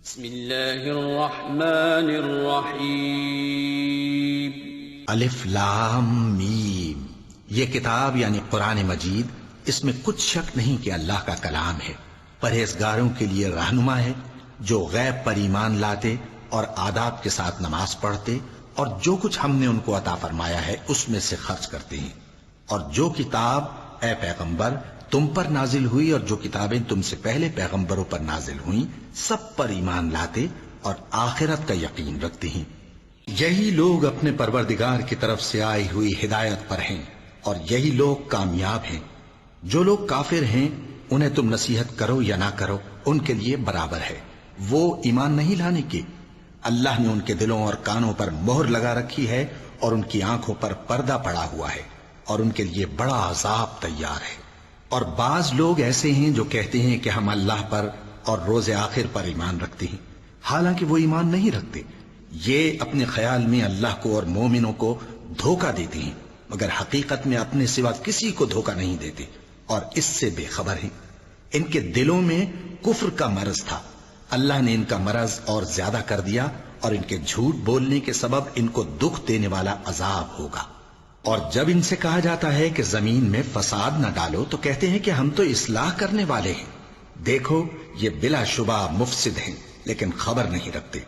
بسم اللہ الرحمن الرحیم الف لام میم۔ یہ کتاب یعنی قرآن مجید، اس میں کچھ شک نہیں کہ اللہ کا کلام ہے، پرہیزگاروں کے لیے رہنما ہے، جو غیب پر ایمان لاتے اور آداب کے ساتھ نماز پڑھتے اور جو کچھ ہم نے ان کو عطا فرمایا ہے اس میں سے خرچ کرتے ہیں، اور جو کتاب اے پیغمبر تم پر نازل ہوئی اور جو کتابیں تم سے پہلے پیغمبروں پر نازل ہوئیں سب پر ایمان لاتے اور آخرت کا یقین رکھتے ہیں۔ یہی لوگ اپنے پروردگار کی طرف سے آئی ہوئی ہدایت پر ہیں اور یہی لوگ کامیاب ہیں۔ جو لوگ کافر ہیں انہیں تم نصیحت کرو یا نہ کرو ان کے لیے برابر ہے، وہ ایمان نہیں لانے کے۔ اللہ نے ان کے دلوں اور کانوں پر مہر لگا رکھی ہے اور ان کی آنکھوں پر پردہ پڑا ہوا ہے اور ان کے لیے بڑا عذاب تیار ہے۔ اور بعض لوگ ایسے ہیں جو کہتے ہیں کہ ہم اللہ پر اور روز آخر پر ایمان رکھتے ہیں، حالانکہ وہ ایمان نہیں رکھتے۔ یہ اپنے خیال میں اللہ کو اور مومنوں کو دھوکہ دیتے ہیں، مگر حقیقت میں اپنے سوا کسی کو دھوکہ نہیں دیتے اور اس سے بے خبر ہیں۔ ان کے دلوں میں کفر کا مرض تھا، اللہ نے ان کا مرض اور زیادہ کر دیا اور ان کے جھوٹ بولنے کے سبب ان کو دکھ دینے والا عذاب ہوگا۔ اور جب ان سے کہا جاتا ہے کہ زمین میں فساد نہ ڈالو تو کہتے ہیں کہ ہم تو اصلاح کرنے والے ہیں۔ دیکھو یہ بلا شبہ مفسد ہیں لیکن خبر نہیں رکھتے۔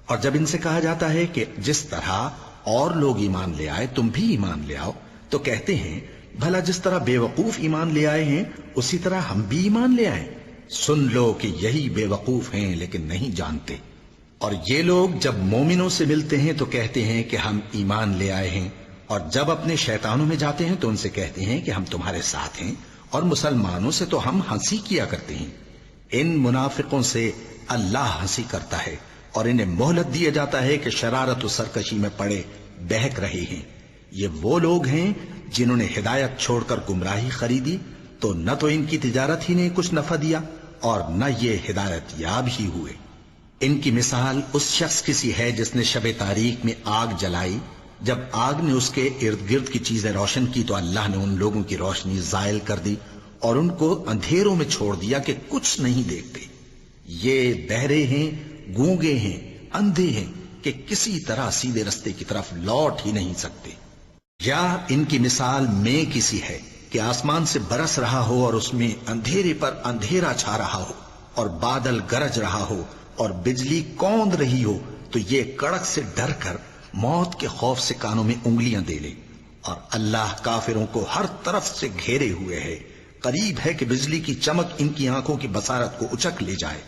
اور جب ان سے کہا جاتا ہے کہ جس طرح اور لوگ ایمان لے آئے تم بھی ایمان لے آؤ تو کہتے ہیں بھلا جس طرح بے وقوف ایمان لے آئے ہیں اسی طرح ہم بھی ایمان لے آئیں۔ سن لو کہ یہی بے وقوف ہیں لیکن نہیں جانتے۔ اور یہ لوگ جب مومنوں سے ملتے ہیں تو کہتے ہیں کہ ہم ایمان لے آئے ہیں، اور جب اپنے شیطانوں میں جاتے ہیں تو ان سے کہتے ہیں کہ ہم تمہارے ساتھ ہیں، اور مسلمانوں سے تو ہم ہنسی کیا کرتے ہیں۔ ان منافقوں سے اللہ ہنسی کرتا ہے اور انہیں مہلت دیا جاتا ہے کہ شرارت و سرکشی میں پڑے بہک رہے ہیں۔ یہ وہ لوگ ہیں جنہوں نے ہدایت چھوڑ کر گمراہی خریدی، تو نہ تو ان کی تجارت ہی نے کچھ نفع دیا اور نہ یہ ہدایت یاب ہی ہوئے۔ ان کی مثال اس شخص کی سی ہے جس نے شب تاریک میں آگ جلائی، جب آگ نے اس کے ارد گرد کی چیزیں روشن کی تو اللہ نے ان لوگوں کی روشنی زائل کر دی اور ان کو اندھیروں میں چھوڑ دیا کہ کچھ نہیں دیکھتے۔ یہ بہرے ہیں، گونگے ہیں، اندھے ہیں کہ کسی طرح سیدھے رستے کی طرف لوٹ ہی نہیں سکتے۔ یا ان کی مثال میں کسی ہے کہ آسمان سے برس رہا ہو اور اس میں اندھیرے پر اندھیرا چھا رہا ہو اور بادل گرج رہا ہو اور بجلی کوند رہی ہو، تو یہ کڑک سے ڈر کر موت کے خوف سے کانوں میں انگلیاں دے لے۔ اور اللہ کافروں کو ہر طرف سے گھیرے ہوئے ہے، قریب ہے کہ بجلی کی چمک ان کی آنکھوں کی بصارت کو اچک لے جائے۔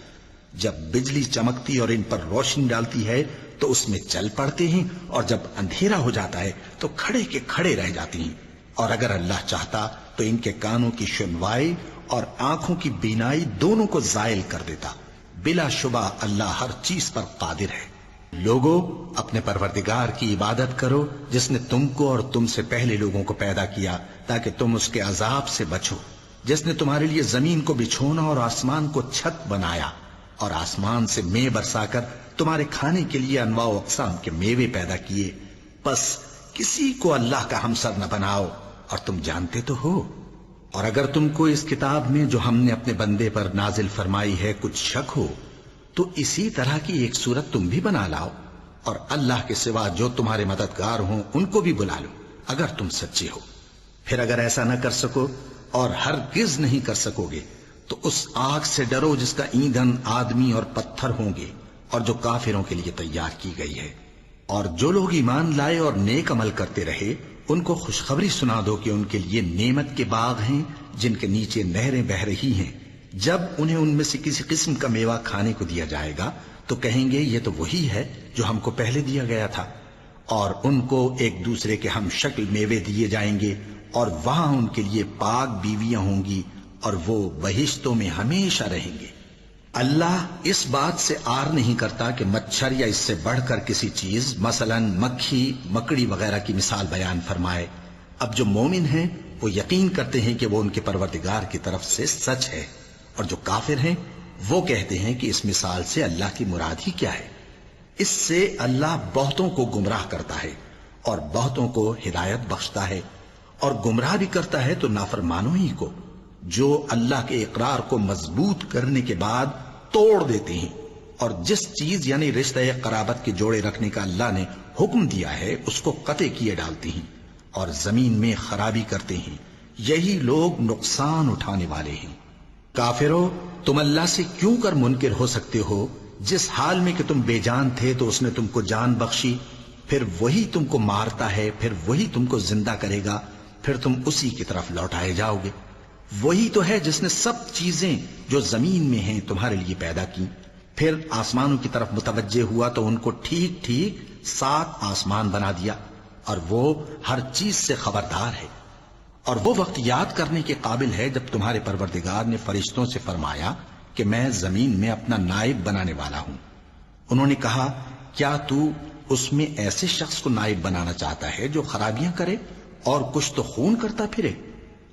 جب بجلی چمکتی اور ان پر روشنی ڈالتی ہے تو اس میں چل پڑتے ہیں، اور جب اندھیرا ہو جاتا ہے تو کھڑے کے کھڑے رہ جاتے ہیں۔ اور اگر اللہ چاہتا تو ان کے کانوں کی سنوائی اور آنکھوں کی بینائی دونوں کو زائل کر دیتا۔ بلا شبہ اللہ ہر چیز پر قادر ہے۔ لوگوں اپنے پروردگار کی عبادت کرو جس نے تم کو اور تم سے پہلے لوگوں کو پیدا کیا تاکہ تم اس کے عذاب سے بچو، جس نے تمہارے لیے زمین کو بچھونا اور آسمان کو چھت بنایا، اور آسمان سے مے برسا کر تمہارے کھانے کے لیے انواع و اقسام کے میوے پیدا کیے۔ پس کسی کو اللہ کا ہمسر نہ بناؤ، اور تم جانتے تو ہو۔ اور اگر تم کو اس کتاب میں جو ہم نے اپنے بندے پر نازل فرمائی ہے کچھ شک ہو تو اسی طرح کی ایک صورت تم بھی بنا لاؤ، اور اللہ کے سوا جو تمہارے مددگار ہوں ان کو بھی بلا لو اگر تم سچے ہو۔ پھر اگر ایسا نہ کر سکو اور ہرگز نہیں کر سکو گے تو اس آگ سے ڈرو جس کا ایندھن آدمی اور پتھر ہوں گے اور جو کافروں کے لیے تیار کی گئی ہے۔ اور جو لوگ ایمان لائے اور نیک عمل کرتے رہے ان کو خوشخبری سنا دو کہ ان کے لیے نعمت کے باغ ہیں جن کے نیچے نہریں بہہ رہی ہیں۔ جب انہیں ان میں سے کسی قسم کا میوہ کھانے کو دیا جائے گا تو کہیں گے یہ تو وہی ہے جو ہم کو پہلے دیا گیا تھا، اور ان کو ایک دوسرے کے ہم شکل میوے دیے جائیں گے، اور وہاں ان کے لیے پاک بیویاں ہوں گی اور وہ بہشتوں میں ہمیشہ رہیں گے۔ اللہ اس بات سے آر نہیں کرتا کہ مچھر یا اس سے بڑھ کر کسی چیز مثلا مکھی مکڑی وغیرہ کی مثال بیان فرمائے۔ اب جو مومن ہیں وہ یقین کرتے ہیں کہ وہ ان کے پروردگار کی طرف سے سچ ہے، اور جو کافر ہیں وہ کہتے ہیں کہ اس مثال سے اللہ کی مراد ہی کیا ہے۔ اس سے اللہ بہتوں کو گمراہ کرتا ہے اور بہتوں کو ہدایت بخشتا ہے، اور گمراہ بھی کرتا ہے تو نافرمانوں ہی کو، جو اللہ کے اقرار کو مضبوط کرنے کے بعد توڑ دیتے ہیں اور جس چیز یعنی رشتہ قرابت کے جوڑے رکھنے کا اللہ نے حکم دیا ہے اس کو قطع کیے ڈالتی ہیں اور زمین میں خرابی کرتے ہیں، یہی لوگ نقصان اٹھانے والے ہیں۔ کافرو، تم اللہ سے کیوں کر منکر ہو سکتے ہو؟ جس حال میں کہ تم بے جان تھے تو اس نے تم کو جان بخشی، پھر وہی تم کو مارتا ہے، پھر وہی تم کو زندہ کرے گا، پھر تم اسی کی طرف لوٹائے جاؤ گے۔ وہی تو ہے جس نے سب چیزیں جو زمین میں ہیں تمہارے لیے پیدا کی، پھر آسمانوں کی طرف متوجہ ہوا تو ان کو ٹھیک ٹھیک 7 آسمان بنا دیا، اور وہ ہر چیز سے خبردار ہے۔ اور وہ وقت یاد کرنے کے قابل ہے جب تمہارے پروردگار نے فرشتوں سے فرمایا کہ میں زمین میں اپنا نائب بنانے والا ہوں۔ انہوں نے کہا، کیا تو اس میں ایسے شخص کو نائب بنانا چاہتا ہے جو خرابیاں کرے اور کچھ تو خون کرتا پھرے؟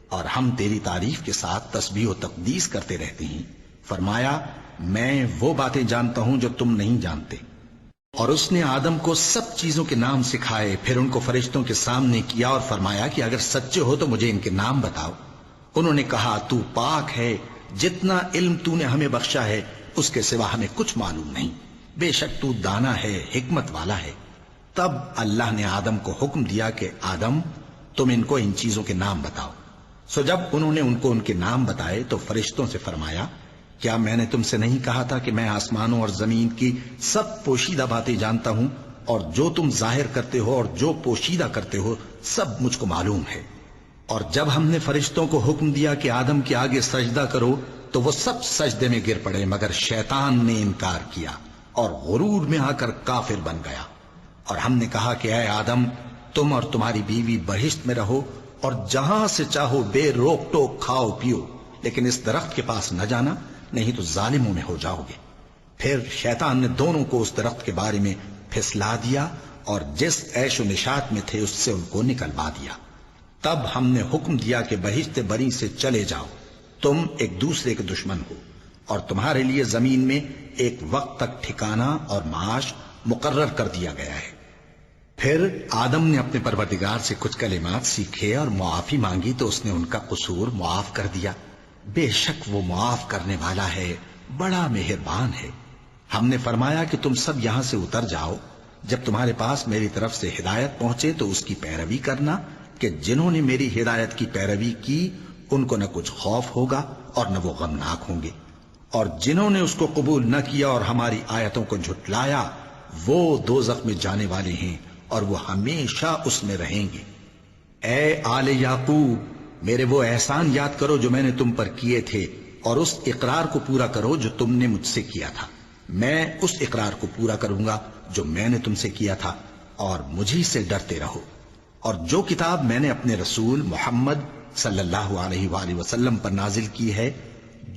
اور ہم تیری تعریف کے ساتھ تسبیح و تقدیس کرتے رہتے ہیں۔ فرمایا، میں وہ باتیں جانتا ہوں جو تم نہیں جانتے۔ اور اس نے آدم کو سب چیزوں کے نام سکھائے، پھر ان کو فرشتوں کے سامنے کیا اور فرمایا کہ اگر سچے ہو تو مجھے ان کے نام بتاؤ۔ انہوں نے کہا، تو پاک ہے، جتنا علم تو نے ہمیں بخشا ہے اس کے سوا ہمیں کچھ معلوم نہیں، بے شک تو دانا ہے، حکمت والا ہے۔ تب اللہ نے آدم کو حکم دیا کہ آدم، تم ان کو ان چیزوں کے نام بتاؤ۔ سو جب انہوں نے ان کو ان کے نام بتائے تو فرشتوں سے فرمایا، کیا میں نے تم سے نہیں کہا تھا کہ میں آسمانوں اور زمین کی سب پوشیدہ باتیں جانتا ہوں، اور جو تم ظاہر کرتے ہو اور جو پوشیدہ کرتے ہو سب مجھ کو معلوم ہے۔ اور جب ہم نے فرشتوں کو حکم دیا کہ آدم کے آگے سجدہ کرو تو وہ سب سجدے میں گر پڑے، مگر شیطان نے انکار کیا اور غرور میں آ کر کافر بن گیا۔ اور ہم نے کہا کہ اے آدم، تم اور تمہاری بیوی بہشت میں رہو اور جہاں سے چاہو بے روک ٹوک کھاؤ پیو، لیکن اس درخت کے پاس نہ جانا، نہیں تو ظالموں میں ہو جاؤ گے۔ پھر شیطان نے دونوں کو اس درخت کے بارے میں پھسلا دیا اور جس عیش و نشاط میں تھے اس سے ان کو نکلوا دیا۔ تب ہم نے حکم دیا کہ بہشت بری سے چلے جاؤ، تم ایک دوسرے کے دشمن ہو، اور تمہارے لیے زمین میں ایک وقت تک ٹھکانہ اور معاش مقرر کر دیا گیا ہے۔ پھر آدم نے اپنے پروردگار سے کچھ کلمات سیکھے اور معافی مانگی تو اس نے ان کا قصور معاف کر دیا۔ بے شک وہ معاف کرنے والا ہے، بڑا مہربان ہے۔ ہم نے فرمایا کہ تم سب یہاں سے اتر جاؤ، جب تمہارے پاس میری طرف سے ہدایت پہنچے تو اس کی پیروی کرنا، کہ جنہوں نے میری ہدایت کی پیروی کی ان کو نہ کچھ خوف ہوگا اور نہ وہ غمناک ہوں گے، اور جنہوں نے اس کو قبول نہ کیا اور ہماری آیتوں کو جھٹلایا وہ دوزخ میں جانے والے ہیں اور وہ ہمیشہ اس میں رہیں گے۔ اے آل یعقوب، میرے وہ احسان یاد کرو جو میں نے تم پر کیے تھے، اور اس اقرار کو پورا کرو جو تم نے مجھ سے کیا تھا۔ میں اس اقرار کو پورا کروں گا جو میں نے تم سے کیا تھا، اور مجھی سے ڈرتے رہو۔ اور جو کتاب میں نے اپنے رسول محمد صلی اللہ علیہ وآلہ وسلم پر نازل کی ہے،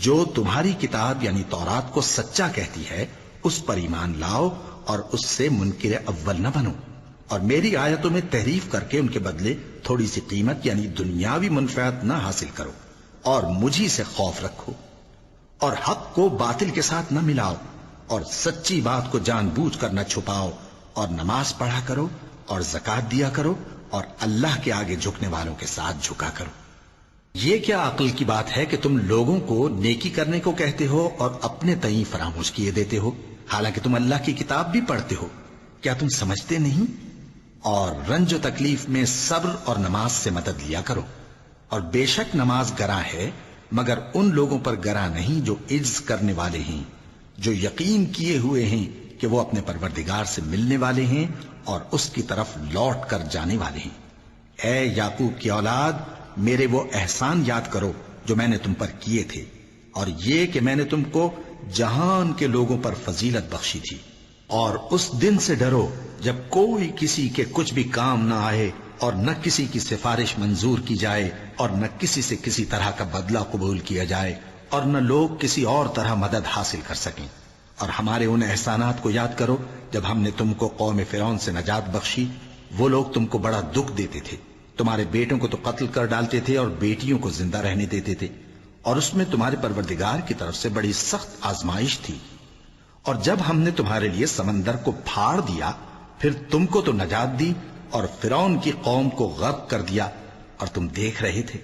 جو تمہاری کتاب یعنی تورات کو سچا کہتی ہے، اس پر ایمان لاؤ اور اس سے منکر اول نہ بنو، اور میری آیتوں میں تحریف کر کے ان کے بدلے تھوڑی سی قیمت یعنی دنیاوی منفعت نہ حاصل کرو، اور مجھی سے خوف رکھو، اور حق کو باطل کے ساتھ نہ ملاؤ، اور سچی بات کو جان بوجھ کر نہ چھپاؤ، اور نماز پڑھا کرو اور زکوٰۃ دیا کرو، اور اللہ کے آگے جھکنے والوں کے ساتھ جھکا کرو۔ یہ کیا عقل کی بات ہے کہ تم لوگوں کو نیکی کرنے کو کہتے ہو اور اپنے تئیں فراموش کیے دیتے ہو، حالانکہ تم اللہ کی کتاب بھی پڑھتے ہو؟ کیا تم سمجھتے نہیں؟ اور رنج و تکلیف میں صبر اور نماز سے مدد لیا کرو، اور بے شک نماز گراں ہے، مگر ان لوگوں پر گراں نہیں جو عجز کرنے والے ہیں، جو یقین کیے ہوئے ہیں کہ وہ اپنے پروردگار سے ملنے والے ہیں اور اس کی طرف لوٹ کر جانے والے ہیں۔ اے یعقوب کی اولاد، میرے وہ احسان یاد کرو جو میں نے تم پر کیے تھے، اور یہ کہ میں نے تم کو جہان کے لوگوں پر فضیلت بخشی تھی۔ اور اس دن سے ڈرو جب کوئی کسی کے کچھ بھی کام نہ آئے، اور نہ کسی کی سفارش منظور کی جائے، اور نہ کسی سے کسی طرح کا بدلہ قبول کیا جائے، اور نہ لوگ کسی اور طرح مدد حاصل کر سکیں۔ اور ہمارے ان احسانات کو یاد کرو جب ہم نے تم کو قوم فرعون سے نجات بخشی۔ وہ لوگ تم کو بڑا دکھ دیتے تھے، تمہارے بیٹوں کو تو قتل کر ڈالتے تھے اور بیٹیوں کو زندہ رہنے دیتے تھے، اور اس میں تمہارے پروردگار کی طرف سے بڑی سخت آزمائش تھی۔ اور جب ہم نے تمہارے لیے سمندر کو پھاڑ دیا، پھر تم کو تو نجات دی اور فرعون کی قوم کو غرق کر دیا، اور تم دیکھ رہے تھے۔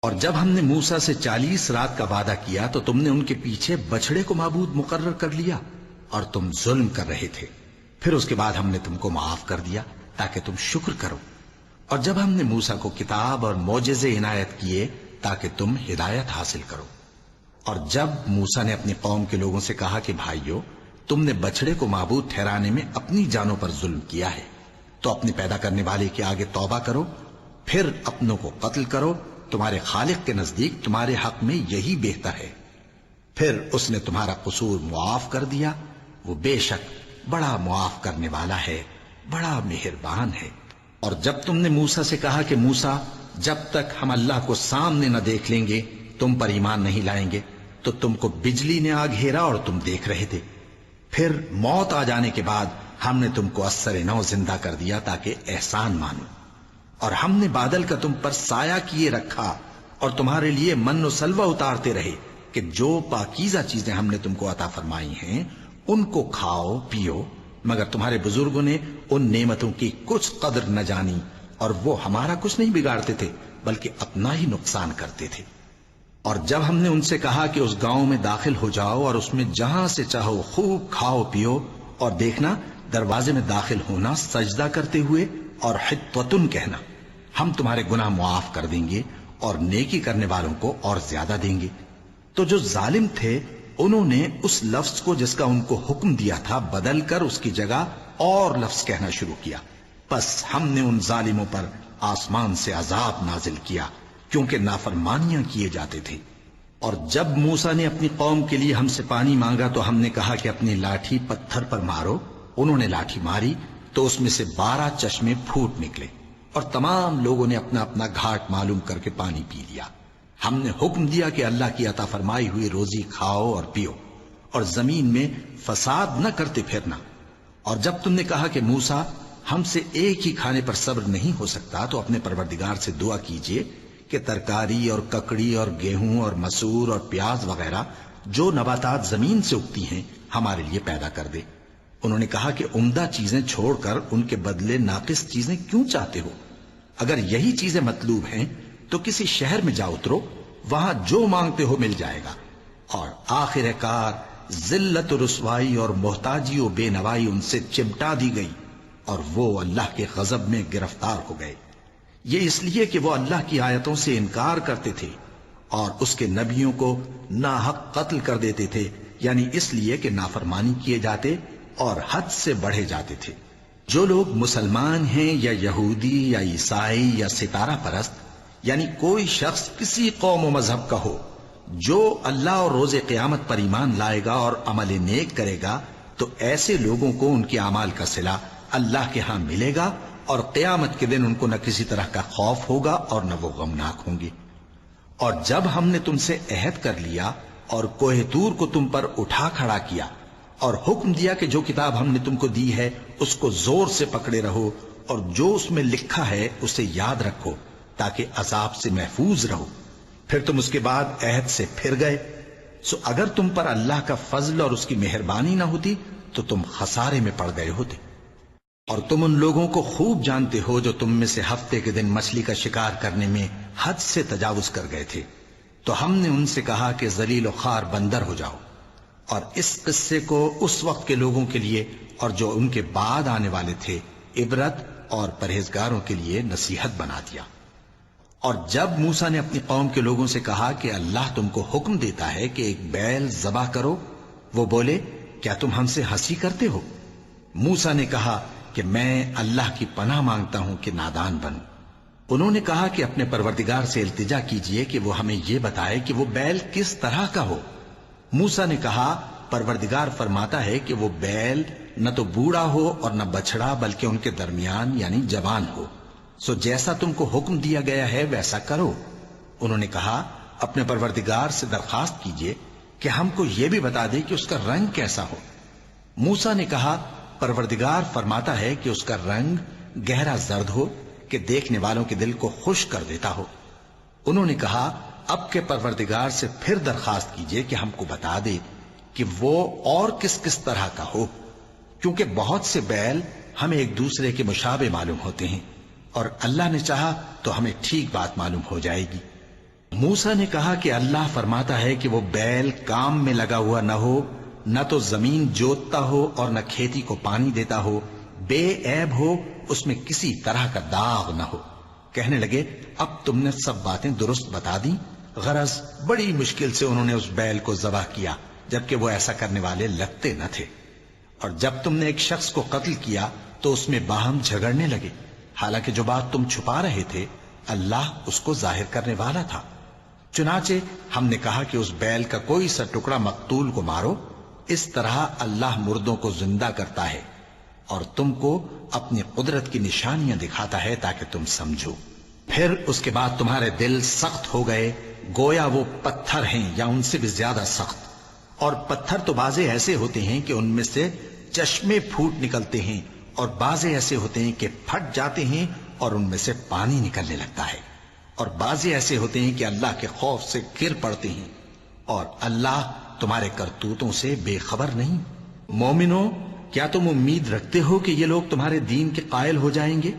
اور جب ہم نے موسیٰ سے 40 رات کا وعدہ کیا تو تم نے ان کے پیچھے بچڑے کو معبود مقرر کر لیا، اور تم ظلم کر رہے تھے، پھر اس کے بعد ہم نے تم کو معاف کر دیا تاکہ تم شکر کرو، اور جب ہم نے موسیٰ کو کتاب اور معجزے عنایت کیے تاکہ تم ہدایت حاصل کرو، اور جب موسیٰ نے اپنی قوم کے لوگوں سے کہا کہ بھائیو، تم نے بچڑے کو معبود ٹھہرانے میں اپنی جانوں پر ظلم کیا ہے، تو اپنے پیدا کرنے والے کے آگے توبہ کرو، پھر اپنوں کو قتل کرو، تمہارے خالق کے نزدیک تمہارے حق میں یہی بہتر ہے، پھر اس نے تمہارا قصور معاف کر دیا، وہ بے شک بڑا معاف کرنے والا ہے، بڑا مہربان ہے۔ اور جب تم نے موسیٰ سے کہا کہ موسیٰ، جب تک ہم اللہ کو سامنے نہ دیکھ لیں گے تم پر ایمان نہیں لائیں گے، تو تم کو بجلی نے آ گھیرا اور تم دیکھ رہے تھے، پھر موت آ جانے کے بعد ہم نے تم کو اثر نو زندہ کر دیا تاکہ احسان مانو، اور ہم نے بادل کا تم پر سایہ کیے رکھا اور تمہارے لیے من و سلوہ اتارتے رہے کہ جو پاکیزہ چیزیں ہم نے تم کو عطا فرمائی ہیں ان کو کھاؤ پیو، مگر تمہارے بزرگوں نے ان نعمتوں کی کچھ قدر نہ جانی، اور وہ ہمارا کچھ نہیں بگاڑتے تھے بلکہ اپنا ہی نقصان کرتے تھے۔ اور جب ہم نے ان سے کہا کہ اس گاؤں میں داخل ہو جاؤ اور اس میں جہاں سے چاہو خوب کھاؤ پیو، اور دیکھنا دروازے میں داخل ہونا سجدہ کرتے ہوئے اور حطوتن کہنا، ہم تمہارے گناہ معاف کر دیں گے اور نیکی کرنے والوں کو اور زیادہ دیں گے، تو جو ظالم تھے انہوں نے اس لفظ کو جس کا ان کو حکم دیا تھا بدل کر اس کی جگہ اور لفظ کہنا شروع کیا، پس ہم نے ان ظالموں پر آسمان سے عذاب نازل کیا کیونکہ نافرمانیاں کیے جاتے تھے۔ اور جب موسیٰ نے اپنی قوم کے لیے ہم سے پانی مانگا تو ہم نے کہا کہ اپنی لاٹھی پتھر پر مارو، انہوں نے لاٹھی ماری تو اس میں سے 12 چشمے پھوٹ نکلے، اور تمام لوگوں نے اپنا اپنا گھاٹ معلوم کر کے پانی پی لیا۔ ہم نے حکم دیا کہ اللہ کی عطا فرمائی ہوئی روزی کھاؤ اور پیو، اور زمین میں فساد نہ کرتے پھرنا۔ اور جب تم نے کہا کہ موسیٰ، ہم سے ایک ہی کھانے پر صبر نہیں ہو سکتا، تو اپنے پروردگار سے دعا کیجئے کہ ترکاری اور ککڑی اور گیہوں اور مسور اور پیاز وغیرہ جو نباتات زمین سے اگتی ہیں ہمارے لیے پیدا کر دے۔ انہوں نے کہا کہ عمدہ چیزیں چھوڑ کر ان کے بدلے ناقص چیزیں کیوں چاہتے ہو؟ اگر یہی چیزیں مطلوب ہیں تو کسی شہر میں جا اترو، وہاں جو مانگتے ہو مل جائے گا۔ اور آخر کار ذلت و رسوائی اور محتاجی و بے نوائی ان سے چمٹا دی گئی، اور وہ اللہ کے غضب میں گرفتار ہو گئے، یہ اس لیے کہ وہ اللہ کی آیتوں سے انکار کرتے تھے اور اس کے نبیوں کو ناحق قتل کر دیتے تھے، یعنی اس لیے کہ نافرمانی کیے جاتے اور حد سے بڑھے جاتے تھے۔ جو لوگ مسلمان ہیں یا یہودی یا عیسائی یا ستارہ پرست، یعنی کوئی شخص کسی قوم و مذہب کا ہو، جو اللہ اور روز قیامت پر ایمان لائے گا اور عمل نیک کرے گا، تو ایسے لوگوں کو ان کے اعمال کا صلہ اللہ کے ہاں ملے گا، اور قیامت کے دن ان کو نہ کسی طرح کا خوف ہوگا اور نہ وہ غمناک ہوں گے۔ اور جب ہم نے تم سے عہد کر لیا اور کوہ طور کو تم پر اٹھا کھڑا کیا اور حکم دیا کہ جو کتاب ہم نے تم کو دی ہے اس کو زور سے پکڑے رہو، اور جو اس میں لکھا ہے اسے یاد رکھو تاکہ عذاب سے محفوظ رہو، پھر تم اس کے بعد عہد سے پھر گئے، سو اگر تم پر اللہ کا فضل اور اس کی مہربانی نہ ہوتی تو تم خسارے میں پڑ گئے ہوتے۔ اور تم ان لوگوں کو خوب جانتے ہو جو تم میں سے ہفتے کے دن مچھلی کا شکار کرنے میں حد سے تجاوز کر گئے تھے، تو ہم نے ان سے کہا کہ ذلیل و خوار بندر ہو جاؤ، اور اس قصے کو اس وقت کے لوگوں کے لیے اور جو ان کے بعد آنے والے تھے عبرت اور پرہیزگاروں کے لیے نصیحت بنا دیا۔ اور جب موسیٰ نے اپنی قوم کے لوگوں سے کہا کہ اللہ تم کو حکم دیتا ہے کہ ایک بیل ذبح کرو، وہ بولے کیا تم ہم سے ہنسی کرتے ہو؟ موسیٰ نے کہا کہ میں اللہ کی پناہ مانگتا ہوں کہ نادان بنوں۔ انہوں نے کہا کہ اپنے پروردگار سے التجا کیجئے کہ وہ ہمیں یہ بتائے کہ وہ بیل کس طرح کا ہو۔ موسیٰ نے کہا پروردگار فرماتا ہے کہ وہ بیل نہ تو بوڑھا ہو اور نہ بچڑا بلکہ ان کے درمیان یعنی جوان ہو، سو جیسا تم کو حکم دیا گیا ہے ویسا کرو۔ انہوں نے کہا اپنے پروردگار سے درخواست کیجئے کہ ہم کو یہ بھی بتا دے کہ اس کا رنگ کیسا ہو۔ موسیٰ نے کہا پروردگار فرماتا ہے کہ اس کا رنگ گہرا زرد ہو کہ دیکھنے والوں کے دل کو خوش کر دیتا ہو۔ انہوں نے کہا اب کے پروردگار سے پھر درخواست کیجئے کہ ہم کو بتا دے کہ وہ اور کس کس طرح کا ہو، کیونکہ بہت سے بیل ہمیں ایک دوسرے کے مشابہ معلوم ہوتے ہیں، اور اللہ نے چاہا تو ہمیں ٹھیک بات معلوم ہو جائے گی۔ موسیٰ نے کہا کہ اللہ فرماتا ہے کہ وہ بیل کام میں لگا ہوا نہ ہو نہ تو زمین جوتتا ہو اور نہ کھیتی کو پانی دیتا ہو، بے عیب ہو، اس میں کسی طرح کا داغ نہ ہو۔ کہنے لگے اب تم نے سب باتیں درست بتا دی۔ غرض بڑی مشکل سے انہوں نے اس بیل کو ذبح کیا، جبکہ وہ ایسا کرنے والے لگتے نہ تھے۔ اور جب تم نے ایک شخص کو قتل کیا تو اس میں باہم جھگڑنے لگے، حالانکہ جو بات تم چھپا رہے تھے اللہ اس کو ظاہر کرنے والا تھا۔ چنانچہ ہم نے کہا کہ اس بیل کا کوئی سا ٹکڑا مقتول کو مارو، اس طرح اللہ مردوں کو زندہ کرتا ہے اور تم کو اپنی قدرت کی نشانیاں دکھاتا ہے تاکہ تم سمجھو۔ پھر اس کے بعد تمہارے دل سخت ہو گئے، گویا وہ پتھر ہیں یا ان سے بھی زیادہ سخت۔ اور پتھر تو بعضے ایسے ہوتے ہیں کہ ان میں سے چشمے پھوٹ نکلتے ہیں، اور بعضے ایسے ہوتے ہیں کہ پھٹ جاتے ہیں اور ان میں سے پانی نکلنے لگتا ہے، اور بعضے ایسے ہوتے ہیں کہ اللہ کے خوف سے گر پڑتے ہیں، اور اللہ تمہارے کرتوتوں سے بے خبر نہیں۔ مومنو، کیا تم امید رکھتے ہو کہ یہ لوگ تمہارے دین کے قائل ہو جائیں گے؟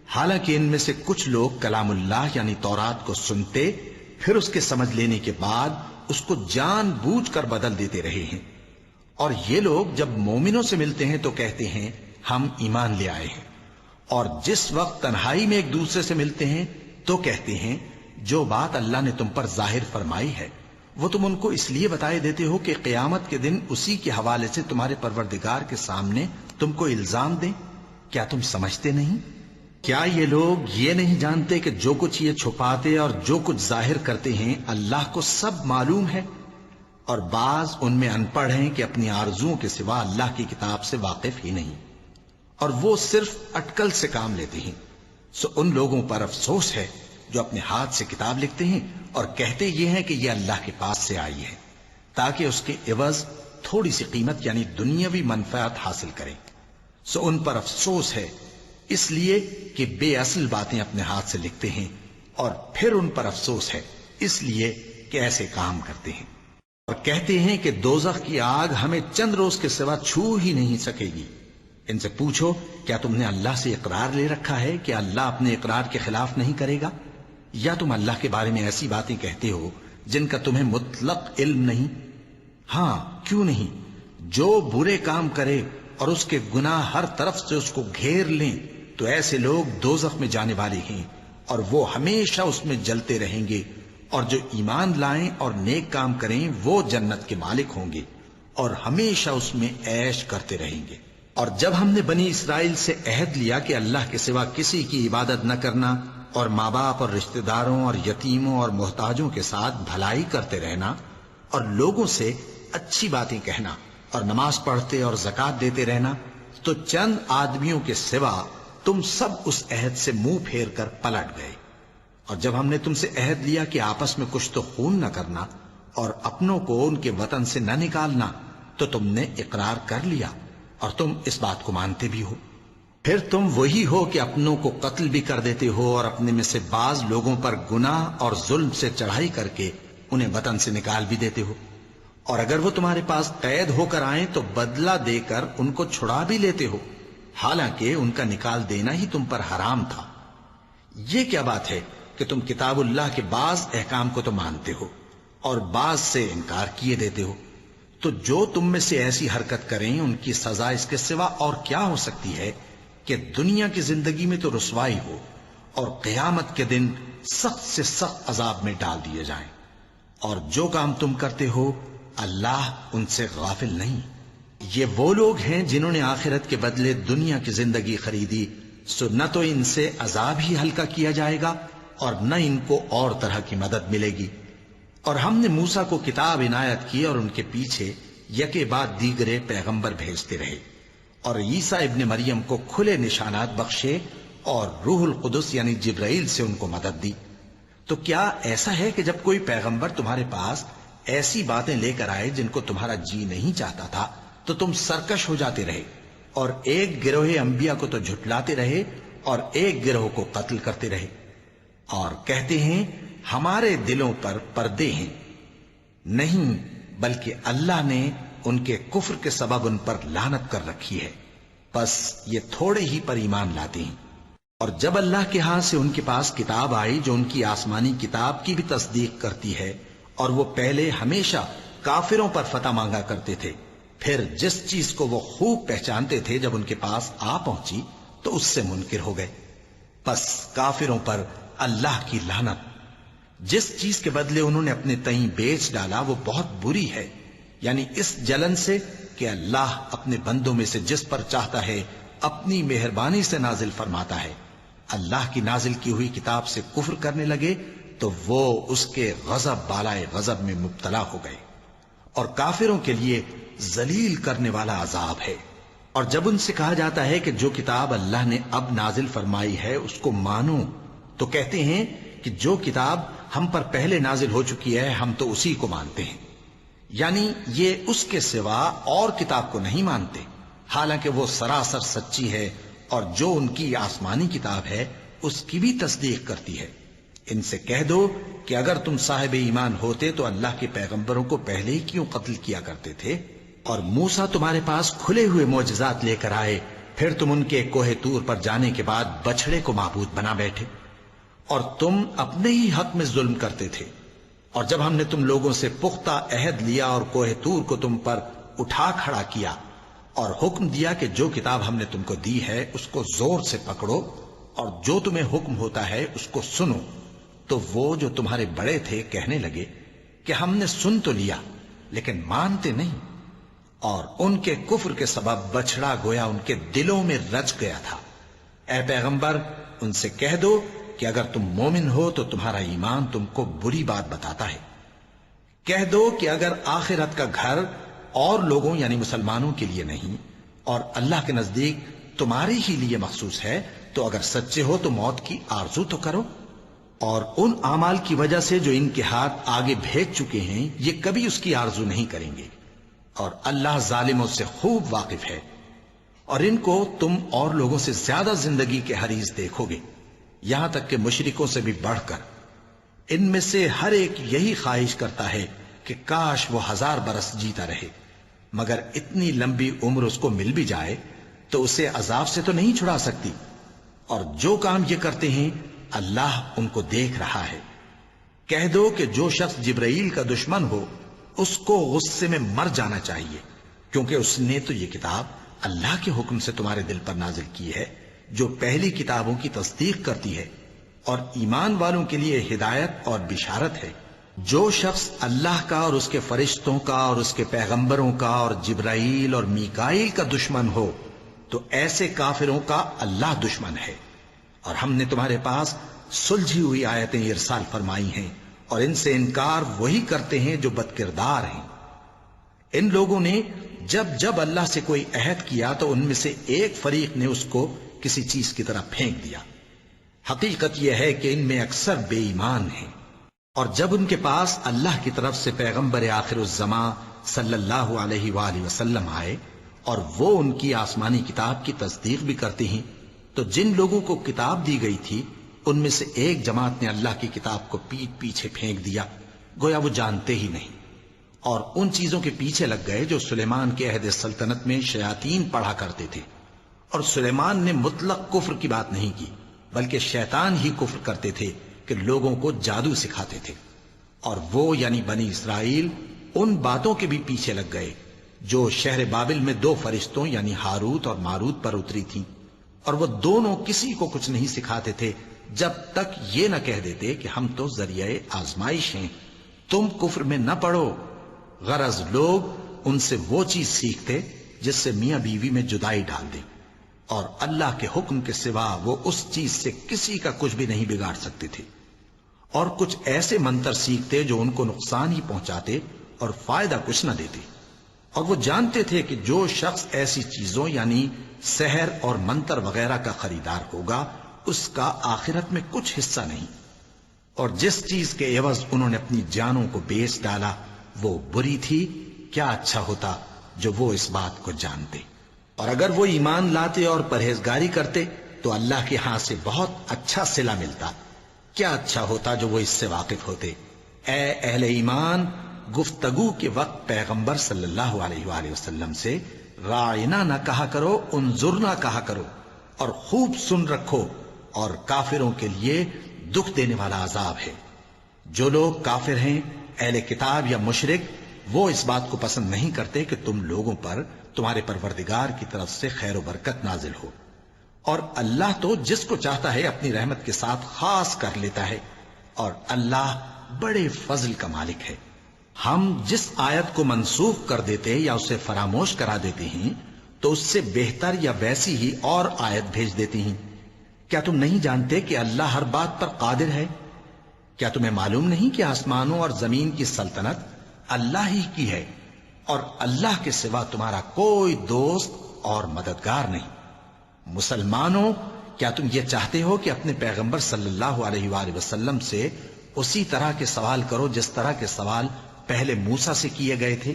حالانکہ ان میں سے کچھ لوگ کلام اللہ یعنی تورات کو سنتے، پھر اس کے سمجھ لینے کے بعد اس کو جان بوجھ کر بدل دیتے رہے ہیں۔ اور یہ لوگ جب مومنوں سے ملتے ہیں تو کہتے ہیں ہم ایمان لے آئے ہیں، اور جس وقت تنہائی میں ایک دوسرے سے ملتے ہیں تو کہتے ہیں جو بات اللہ نے تم پر ظاہر فرمائی ہے وہ تم ان کو اس لیے بتائے دیتے ہو کہ قیامت کے دن اسی کے حوالے سے تمہارے پروردگار کے سامنے تم کو الزام دیں۔ کیا تم سمجھتے نہیں؟ کیا یہ لوگ یہ نہیں جانتے کہ جو کچھ یہ چھپاتے اور جو کچھ ظاہر کرتے ہیں اللہ کو سب معلوم ہے؟ اور بعض ان میں ان پڑھ ہیں کہ اپنی آرزوؤں کے سوا اللہ کی کتاب سے واقف ہی نہیں، اور وہ صرف اٹکل سے کام لیتے ہیں۔ سو ان لوگوں پر افسوس ہے جو اپنے ہاتھ سے کتاب لکھتے ہیں اور کہتے یہ ہیں کہ یہ اللہ کے پاس سے آئی ہے، تاکہ اس کے عوض تھوڑی سی قیمت یعنی دنیاوی منفعت حاصل کریں۔ سو ان پر افسوس ہے اس لیے کہ بے اصل باتیں اپنے ہاتھ سے لکھتے ہیں، اور پھر ان پر افسوس ہے اس لیے کہ ایسے کام کرتے ہیں، اور کہتے ہیں کہ دوزخ کی آگ ہمیں چند روز کے سوا چھو ہی نہیں سکے گی۔ ان سے پوچھو کیا تم نے اللہ سے اقرار لے رکھا ہے کہ اللہ اپنے اقرار کے خلاف نہیں کرے گا؟ یا تم اللہ کے بارے میں ایسی باتیں کہتے ہو جن کا تمہیں مطلق علم نہیں؟ ہاں کیوں نہیں، جو برے کام کرے اور اس کے گناہ ہر طرف سے اس کو گھیر لیں تو ایسے لوگ دوزخ میں جانے والے ہیں، اور وہ ہمیشہ اس میں جلتے رہیں گے، اور جو ایمان لائیں اور نیک کام کریں وہ جنت کے مالک ہوں گے اور ہمیشہ اس میں عیش کرتے رہیں گے۔ اور جب ہم نے بنی اسرائیل سے عہد لیا کہ اللہ کے سوا کسی کی عبادت نہ کرنا، اور ماں باپ اور رشتہ داروں اور یتیموں اور محتاجوں کے ساتھ بھلائی کرتے رہنا، اور لوگوں سے اچھی باتیں کہنا، اور نماز پڑھتے اور زکوٰۃ دیتے رہنا، تو چند آدمیوں کے سوا تم سب اس عہد سے منہ پھیر کر پلٹ گئے۔ اور جب ہم نے تم سے عہد لیا کہ آپس میں کچھ تو خون نہ کرنا اور اپنوں کو ان کے وطن سے نہ نکالنا، تو تم نے اقرار کر لیا اور تم اس بات کو مانتے بھی ہو۔ پھر تم وہی ہو کہ اپنوں کو قتل بھی کر دیتے ہو، اور اپنے میں سے بعض لوگوں پر گناہ اور ظلم سے چڑھائی کر کے انہیں وطن سے نکال بھی دیتے ہو، اور اگر وہ تمہارے پاس قید ہو کر آئیں تو بدلہ دے کر ان کو چھڑا بھی لیتے ہو، حالانکہ ان کا نکال دینا ہی تم پر حرام تھا۔ یہ کیا بات ہے کہ تم کتاب اللہ کے بعض احکام کو تو مانتے ہو اور بعض سے انکار کیے دیتے ہو؟ تو جو تم میں سے ایسی حرکت کریں ان کی سزا اس کے سوا اور کیا ہو سکتی ہے کہ دنیا کی زندگی میں تو رسوائی ہو اور قیامت کے دن سخت سے سخت عذاب میں ڈال دیے جائیں۔ اور جو کام تم کرتے ہو اللہ ان سے غافل نہیں۔ یہ وہ لوگ ہیں جنہوں نے آخرت کے بدلے دنیا کی زندگی خریدی، سو نہ تو ان سے عذاب ہی ہلکا کیا جائے گا اور نہ ان کو اور طرح کی مدد ملے گی۔ اور ہم نے موسیٰ کو کتاب عنایت کی اور ان کے پیچھے یکے بعد دیگرے پیغمبر بھیجتے رہے، اور عیسیٰ ابن مریم کو کھلے نشانات بخشے اور روح القدس یعنی جبرائیل سے ان کو مدد دی۔ تو کیا ایسا ہے کہ جب کوئی پیغمبر تمہارے پاس ایسی باتیں لے کر آئے جن کو تمہارا جی نہیں چاہتا تھا تو تم سرکش ہو جاتے رہے، اور ایک گروہ انبیاء کو تو جھٹلاتے رہے اور ایک گروہ کو قتل کرتے رہے، اور کہتے ہیں ہمارے دلوں پر پردے ہیں؟ نہیں، بلکہ اللہ نے ان کے کفر کے سبب ان پر لعنت کر رکھی ہے، بس یہ تھوڑے ہی پر ایمان لاتے ہیں۔ اور جب اللہ کے ہاں سے ان کے پاس کتاب آئی جو ان کی آسمانی کتاب کی بھی تصدیق کرتی ہے، اور وہ پہلے ہمیشہ کافروں پر فتح مانگا کرتے تھے، پھر جس چیز کو وہ خوب پہچانتے تھے جب ان کے پاس آ پہنچی تو اس سے منکر ہو گئے. پس کافروں پر اللہ کی لعنت. جس چیز کے بدلے انہوں نے اپنے تئیں بیچ ڈالا وہ بہت بری ہے، یعنی اس جلن سے کہ اللہ اپنے بندوں میں سے جس پر چاہتا ہے اپنی مہربانی سے نازل فرماتا ہے. اللہ کی نازل کی ہوئی کتاب سے کفر کرنے لگے تو وہ اس کے غضب بالائے غضب میں مبتلا ہو گئے، اور کافروں کے لیے ذلیل کرنے والا عذاب ہے. اور جب ان سے کہا جاتا ہے کہ جو کتاب اللہ نے اب نازل فرمائی ہے اس کو مانو، تو کہتے ہیں کہ جو کتاب ہم پر پہلے نازل ہو چکی ہے ہم تو اسی کو مانتے ہیں. یعنی یہ اس کے سوا اور کتاب کو نہیں مانتے، حالانکہ وہ سراسر سچی ہے، اور جو ان کی آسمانی کتاب ہے اس کی بھی تصدیق کرتی ہے. ان سے کہہ دو کہ اگر تم صاحب ایمان ہوتے تو اللہ کے پیغمبروں کو پہلے ہی کیوں قتل کیا کرتے تھے؟ اور موسیٰ تمہارے پاس کھلے ہوئے معجزات لے کر آئے، پھر تم ان کے کوہ طور پر جانے کے بعد بچڑے کو معبود بنا بیٹھے، اور تم اپنے ہی حق میں ظلم کرتے تھے. اور جب ہم نے تم لوگوں سے پختہ عہد لیا اور کوہ طور کو تم پر اٹھا کھڑا کیا اور حکم دیا کہ جو کتاب ہم نے تم کو دی ہے اس کو زور سے پکڑو اور جو تمہیں حکم ہوتا ہے اس کو سنو، تو وہ جو تمہارے بڑے تھے کہنے لگے کہ ہم نے سن تو لیا لیکن مانتے نہیں، اور ان کے کفر کے سبب بچڑا گویا ان کے دلوں میں رچ گیا تھا. اے پیغمبر ان سے کہہ دو کہ اگر تم مومن ہو تو تمہارا ایمان تم کو بری بات بتاتا ہے. کہہ دو کہ اگر آخرت کا گھر اور لوگوں یعنی مسلمانوں کے لیے نہیں اور اللہ کے نزدیک تمہارے ہی لیے مخصوص ہے تو اگر سچے ہو تو موت کی آرزو تو کرو، اور ان اعمال کی وجہ سے جو ان کے ہاتھ آگے بھیج چکے ہیں یہ کبھی اس کی آرزو نہیں کریں گے، اور اللہ ظالموں سے خوب واقف ہے. اور ان کو تم اور لوگوں سے زیادہ زندگی کے حریص دیکھو گے، یہاں تک کہ مشرکوں سے بھی بڑھ کر. ان میں سے ہر ایک یہی خواہش کرتا ہے کہ کاش وہ 1000 برس جیتا رہے، مگر اتنی لمبی عمر اس کو مل بھی جائے تو اسے عذاب سے تو نہیں چھڑا سکتی. اور جو کام یہ کرتے ہیں اللہ ان کو دیکھ رہا ہے. کہہ دو کہ جو شخص جبرائیل کا دشمن ہو اس کو غصے میں مر جانا چاہیے، کیونکہ اس نے تو یہ کتاب اللہ کے حکم سے تمہارے دل پر نازل کی ہے جو پہلی کتابوں کی تصدیق کرتی ہے اور ایمان والوں کے لیے ہدایت اور بشارت ہے. جو شخص اللہ کا اور اس کے فرشتوں کا اور اس کے پیغمبروں کا اور جبرائیل اور میکائیل کا دشمن ہو تو ایسے کافروں کا اللہ دشمن ہے. اور ہم نے تمہارے پاس سلجھی ہوئی آیتیں ارسال فرمائی ہیں اور ان سے انکار وہی کرتے ہیں جو بد کردار ہیں. ان لوگوں نے جب جب اللہ سے کوئی عہد کیا تو ان میں سے ایک فریق نے اس کو کسی چیز کی طرح پھینک دیا. حقیقت یہ ہے کہ ان میں اکثر بے ایمان ہیں. اور جب ان کے پاس اللہ کی طرف سے پیغمبر آخر الزماں صلی اللہ علیہ وآلہ وسلم آئے اور وہ ان کی آسمانی کتاب کی تصدیق بھی کرتے ہیں تو جن لوگوں کو کتاب دی گئی تھی ان میں سے ایک جماعت نے اللہ کی کتاب کو پیٹ پیچھے پھینک دیا گویا وہ جانتے ہی نہیں، اور ان چیزوں کے پیچھے لگ گئے جو سلیمان کے عہد سلطنت میں شیاطین پڑھا کرتے تھے. اور سلیمان نے مطلق کفر کی بات نہیں کی بلکہ شیطان ہی کفر کرتے تھے کہ لوگوں کو جادو سکھاتے تھے. اور وہ یعنی بنی اسرائیل ان باتوں کے بھی پیچھے لگ گئے جو شہر بابل میں 2 فرشتوں یعنی ہاروت اور ماروت پر اتری تھیں، اور وہ دونوں کسی کو کچھ نہیں سکھاتے تھے جب تک یہ نہ کہہ دیتے کہ ہم تو ذریعہ آزمائش ہیں، تم کفر میں نہ پڑو. غرض لوگ ان سے وہ چیز سیکھتے جس سے میاں بیوی میں جدائی ڈال دے، اور اللہ کے حکم کے سوا وہ اس چیز سے کسی کا کچھ بھی نہیں بگاڑ سکتے تھے. اور کچھ ایسے منتر سیکھتے جو ان کو نقصان ہی پہنچاتے اور فائدہ کچھ نہ دیتے. اور وہ جانتے تھے کہ جو شخص ایسی چیزوں یعنی سحر اور منتر وغیرہ کا خریدار ہوگا اس کا آخرت میں کچھ حصہ نہیں، اور جس چیز کے عوض انہوں نے اپنی جانوں کو بیچ ڈالا وہ بری تھی. کیا اچھا ہوتا جو وہ اس بات کو جانتے. اور اگر وہ ایمان لاتے اور پرہیزگاری کرتے تو اللہ کے ہاں سے بہت اچھا صلہ ملتا. کیا اچھا ہوتا جو وہ اس سے واقف ہوتے. اے اہل ایمان، گفتگو کے وقت پیغمبر صلی اللہ علیہ وآلہ وسلم سے راعنا نہ کہا کرو، انظرنا کہا کرو، اور خوب سن رکھو، اور کافروں کے لیے دکھ دینے والا عذاب ہے. جو لوگ کافر ہیں، اہل کتاب یا مشرک، وہ اس بات کو پسند نہیں کرتے کہ تم لوگوں پر تمہارے پروردگار کی طرف سے خیر و برکت نازل ہو، اور اللہ تو جس کو چاہتا ہے اپنی رحمت کے ساتھ خاص کر لیتا ہے، اور اللہ بڑے فضل کا مالک ہے۔ ہم جس آیت کو منسوخ کر دیتے یا اسے فراموش کرا دیتے ہیں تو اس سے بہتر یا ویسی ہی اور آیت بھیج دیتی ہیں۔ کیا تم نہیں جانتے کہ اللہ ہر بات پر قادر ہے؟ کیا تمہیں معلوم نہیں کہ آسمانوں اور زمین کی سلطنت اللہ ہی کی ہے، اور اللہ کے سوا تمہارا کوئی دوست اور مددگار نہیں؟ مسلمانوں، کیا تم یہ چاہتے ہو کہ اپنے پیغمبر صلی اللہ علیہ وآلہ وسلم سے اسی طرح کے سوال کرو جس طرح کے سوال پہلے موسیٰ سے کیے گئے تھے؟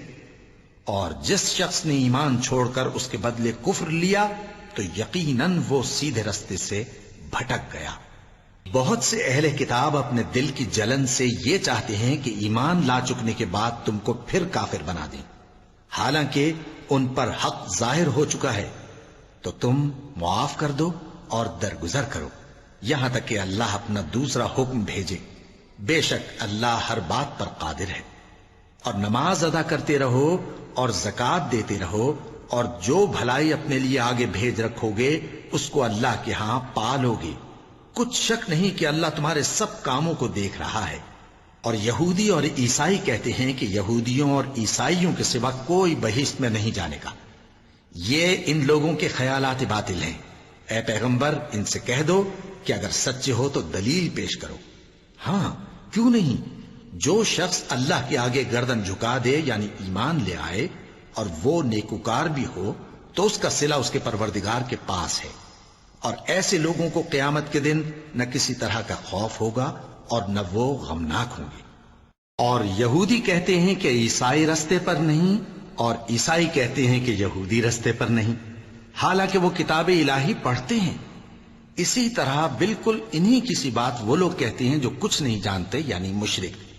اور جس شخص نے ایمان چھوڑ کر اس کے بدلے کفر لیا تو یقیناً وہ سیدھے رستے سے بھٹک گیا۔ بہت سے اہل کتاب اپنے دل کی جلن سے یہ چاہتے ہیں کہ ایمان لا چکنے کے بعد تم کو پھر کافر بنا دیں، حالانکہ ان پر حق ظاہر ہو چکا ہے۔ تو تم معاف کر دو اور درگزر کرو یہاں تک کہ اللہ اپنا دوسرا حکم بھیجے۔ بے شک اللہ ہر بات پر قادر ہے۔ اور نماز ادا کرتے رہو اور زکوٰۃ دیتے رہو، اور جو بھلائی اپنے لیے آگے بھیج رکھو گے اس کو اللہ کے ہاں پالو گے۔ کچھ شک نہیں کہ اللہ تمہارے سب کاموں کو دیکھ رہا ہے۔ اور یہودی اور عیسائی کہتے ہیں کہ یہودیوں اور عیسائیوں کے سوا کوئی بہشت میں نہیں جانے کا۔ یہ ان لوگوں کے خیالات باطل ہیں۔ اے پیغمبر، ان سے کہہ دو کہ اگر سچے ہو تو دلیل پیش کرو۔ ہاں، کیوں نہیں؟ جو شخص اللہ کے آگے گردن جھکا دے یعنی ایمان لے آئے اور وہ نیکوکار بھی ہو تو اس کا صلہ اس کے پروردگار کے پاس ہے، اور ایسے لوگوں کو قیامت کے دن نہ کسی طرح کا خوف ہوگا اور نہ وہ غمناک ہوں گے۔ اور یہودی کہتے ہیں کہ عیسائی رستے پر نہیں، اور عیسائی کہتے ہیں کہ یہودی رستے پر نہیں، حالانکہ وہ کتاب الہی پڑھتے ہیں۔ اسی طرح بالکل انہی کسی بات وہ لوگ کہتے ہیں جو کچھ نہیں جانتے یعنی مشرک۔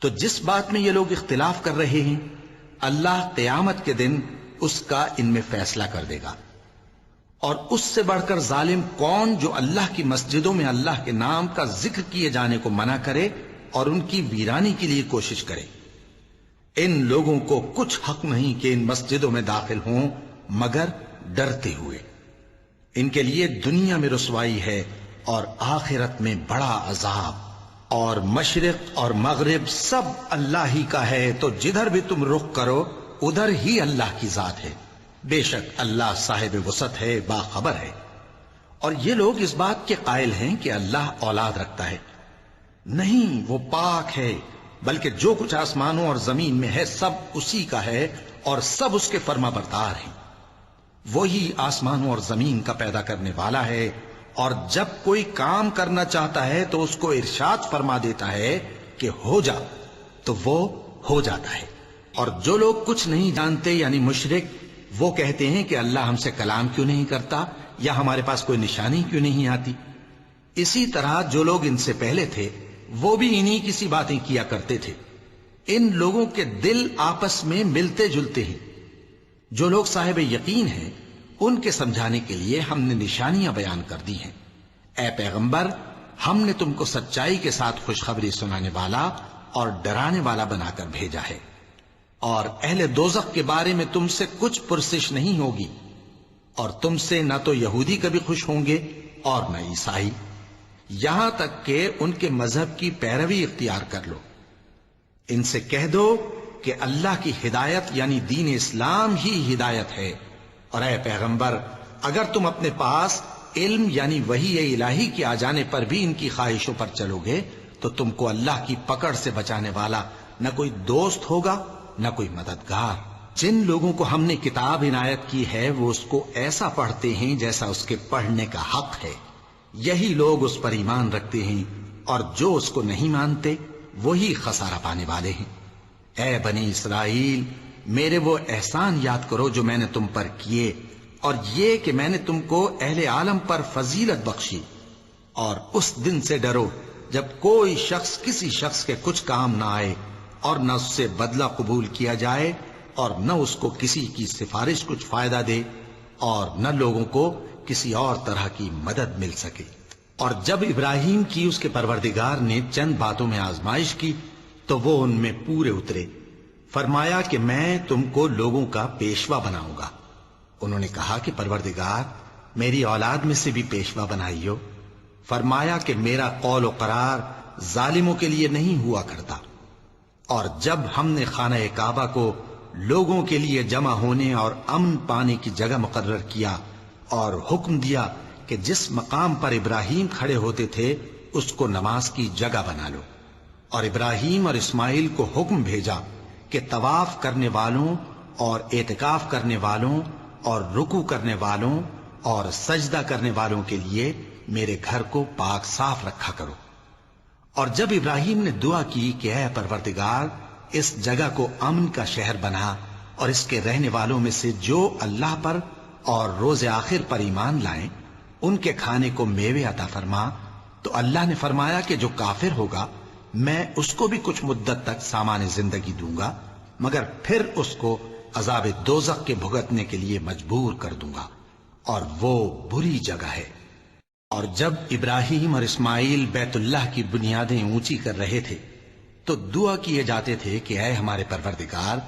تو جس بات میں یہ لوگ اختلاف کر رہے ہیں اللہ قیامت کے دن اس کا ان میں فیصلہ کر دے گا۔ اور اس سے بڑھ کر ظالم کون جو اللہ کی مسجدوں میں اللہ کے نام کا ذکر کیے جانے کو منع کرے اور ان کی ویرانی کے لیے کوشش کرے۔ ان لوگوں کو کچھ حق نہیں کہ ان مسجدوں میں داخل ہوں مگر ڈرتے ہوئے۔ ان کے لیے دنیا میں رسوائی ہے اور آخرت میں بڑا عذاب۔ اور مشرق اور مغرب سب اللہ ہی کا ہے، تو جدھر بھی تم رخ کرو ادھر ہی اللہ کی ذات ہے۔ بے شک اللہ صاحب وسعت ہے، باخبر ہے۔ اور یہ لوگ اس بات کے قائل ہیں کہ اللہ اولاد رکھتا ہے۔ نہیں، وہ پاک ہے، بلکہ جو کچھ آسمانوں اور زمین میں ہے سب اسی کا ہے اور سب اس کے فرما بردار ہیں۔ وہی آسمانوں اور زمین کا پیدا کرنے والا ہے، اور جب کوئی کام کرنا چاہتا ہے تو اس کو ارشاد فرما دیتا ہے کہ ہو جا، تو وہ ہو جاتا ہے۔ اور جو لوگ کچھ نہیں جانتے یعنی مشرک، وہ کہتے ہیں کہ اللہ ہم سے کلام کیوں نہیں کرتا، یا ہمارے پاس کوئی نشانی کیوں نہیں آتی۔ اسی طرح جو لوگ ان سے پہلے تھے وہ بھی انہی کسی باتیں کیا کرتے تھے۔ ان لوگوں کے دل آپس میں ملتے جلتے ہیں۔ جو لوگ صاحب یقین ہیں ان کے سمجھانے کے لیے ہم نے نشانیاں بیان کر دی ہیں۔ اے پیغمبر، ہم نے تم کو سچائی کے ساتھ خوشخبری سنانے والا اور ڈرانے والا بنا کر بھیجا ہے۔ اور اہل دوزخ کے بارے میں تم سے کچھ پرسش نہیں ہوگی، اور تم سے نہ تو یہودی کبھی خوش ہوں گے اور نہ عیسائی، یہاں تک کہ ان کے مذہب کی پیروی اختیار کر لو۔ ان سے کہہ دو کہ اللہ کی ہدایت یعنی دین اسلام ہی ہدایت ہے، اور اے پیغمبر اگر تم اپنے پاس علم یعنی وحی الہی کے آ جانے پر بھی ان کی خواہشوں پر چلو گے تو تم کو اللہ کی پکڑ سے بچانے والا نہ کوئی دوست ہوگا نہ کوئی مددگار۔ جن لوگوں کو ہم نے کتاب عنایت کی ہے وہ اس کو ایسا پڑھتے ہیں جیسا اس کے پڑھنے کا حق ہے، یہی لوگ اس پر ایمان رکھتے ہیں، اور جو اس کو نہیں مانتے وہی خسارہ پانے والے ہیں۔ اے بنی اسرائیل، میرے وہ احسان یاد کرو جو میں نے تم پر کیے، اور یہ کہ میں نے تم کو اہل عالم پر فضیلت بخشی، اور اس دن سے ڈرو جب کوئی شخص کسی شخص کے کچھ کام نہ آئے اور نہ اس سے بدلہ قبول کیا جائے اور نہ اس کو کسی کی سفارش کچھ فائدہ دے اور نہ لوگوں کو کسی اور طرح کی مدد مل سکے۔ اور جب ابراہیم کی اس کے پروردگار نے چند باتوں میں آزمائش کی تو وہ ان میں پورے اترے، فرمایا کہ میں تم کو لوگوں کا پیشوا بناؤں گا۔ انہوں نے کہا کہ پروردگار میری اولاد میں سے بھی پیشوا بنائیو۔ فرمایا کہ میرا قول و قرار ظالموں کے لیے نہیں ہوا کرتا۔ اور جب ہم نے خانہ کعبہ کو لوگوں کے لیے جمع ہونے اور امن پانے کی جگہ مقرر کیا اور حکم دیا کہ جس مقام پر ابراہیم کھڑے ہوتے تھے اس کو نماز کی جگہ بنا لو، اور ابراہیم اور اسماعیل کو حکم بھیجا کہ طواف کرنے والوں اور اعتکاف کرنے والوں اور رکوع کرنے والوں اور سجدہ کرنے والوں کے لیے میرے گھر کو پاک صاف رکھا کرو۔ اور جب ابراہیم نے دعا کی کہ اے پروردگار اس جگہ کو امن کا شہر بنا اور اس کے رہنے والوں میں سے جو اللہ پر اور روز آخر پر ایمان لائیں ان کے کھانے کو میوے عطا فرما، تو اللہ نے فرمایا کہ جو کافر ہوگا میں اس کو بھی کچھ مدت تک سامان زندگی دوں گا، مگر پھر اس کو عذاب دوزخ کے بھگتنے کے لیے مجبور کر دوں گا، اور وہ بری جگہ ہے۔ اور جب ابراہیم اور اسماعیل بیت اللہ کی بنیادیں اونچی کر رہے تھے تو دعا کیے جاتے تھے کہ اے ہمارے پروردگار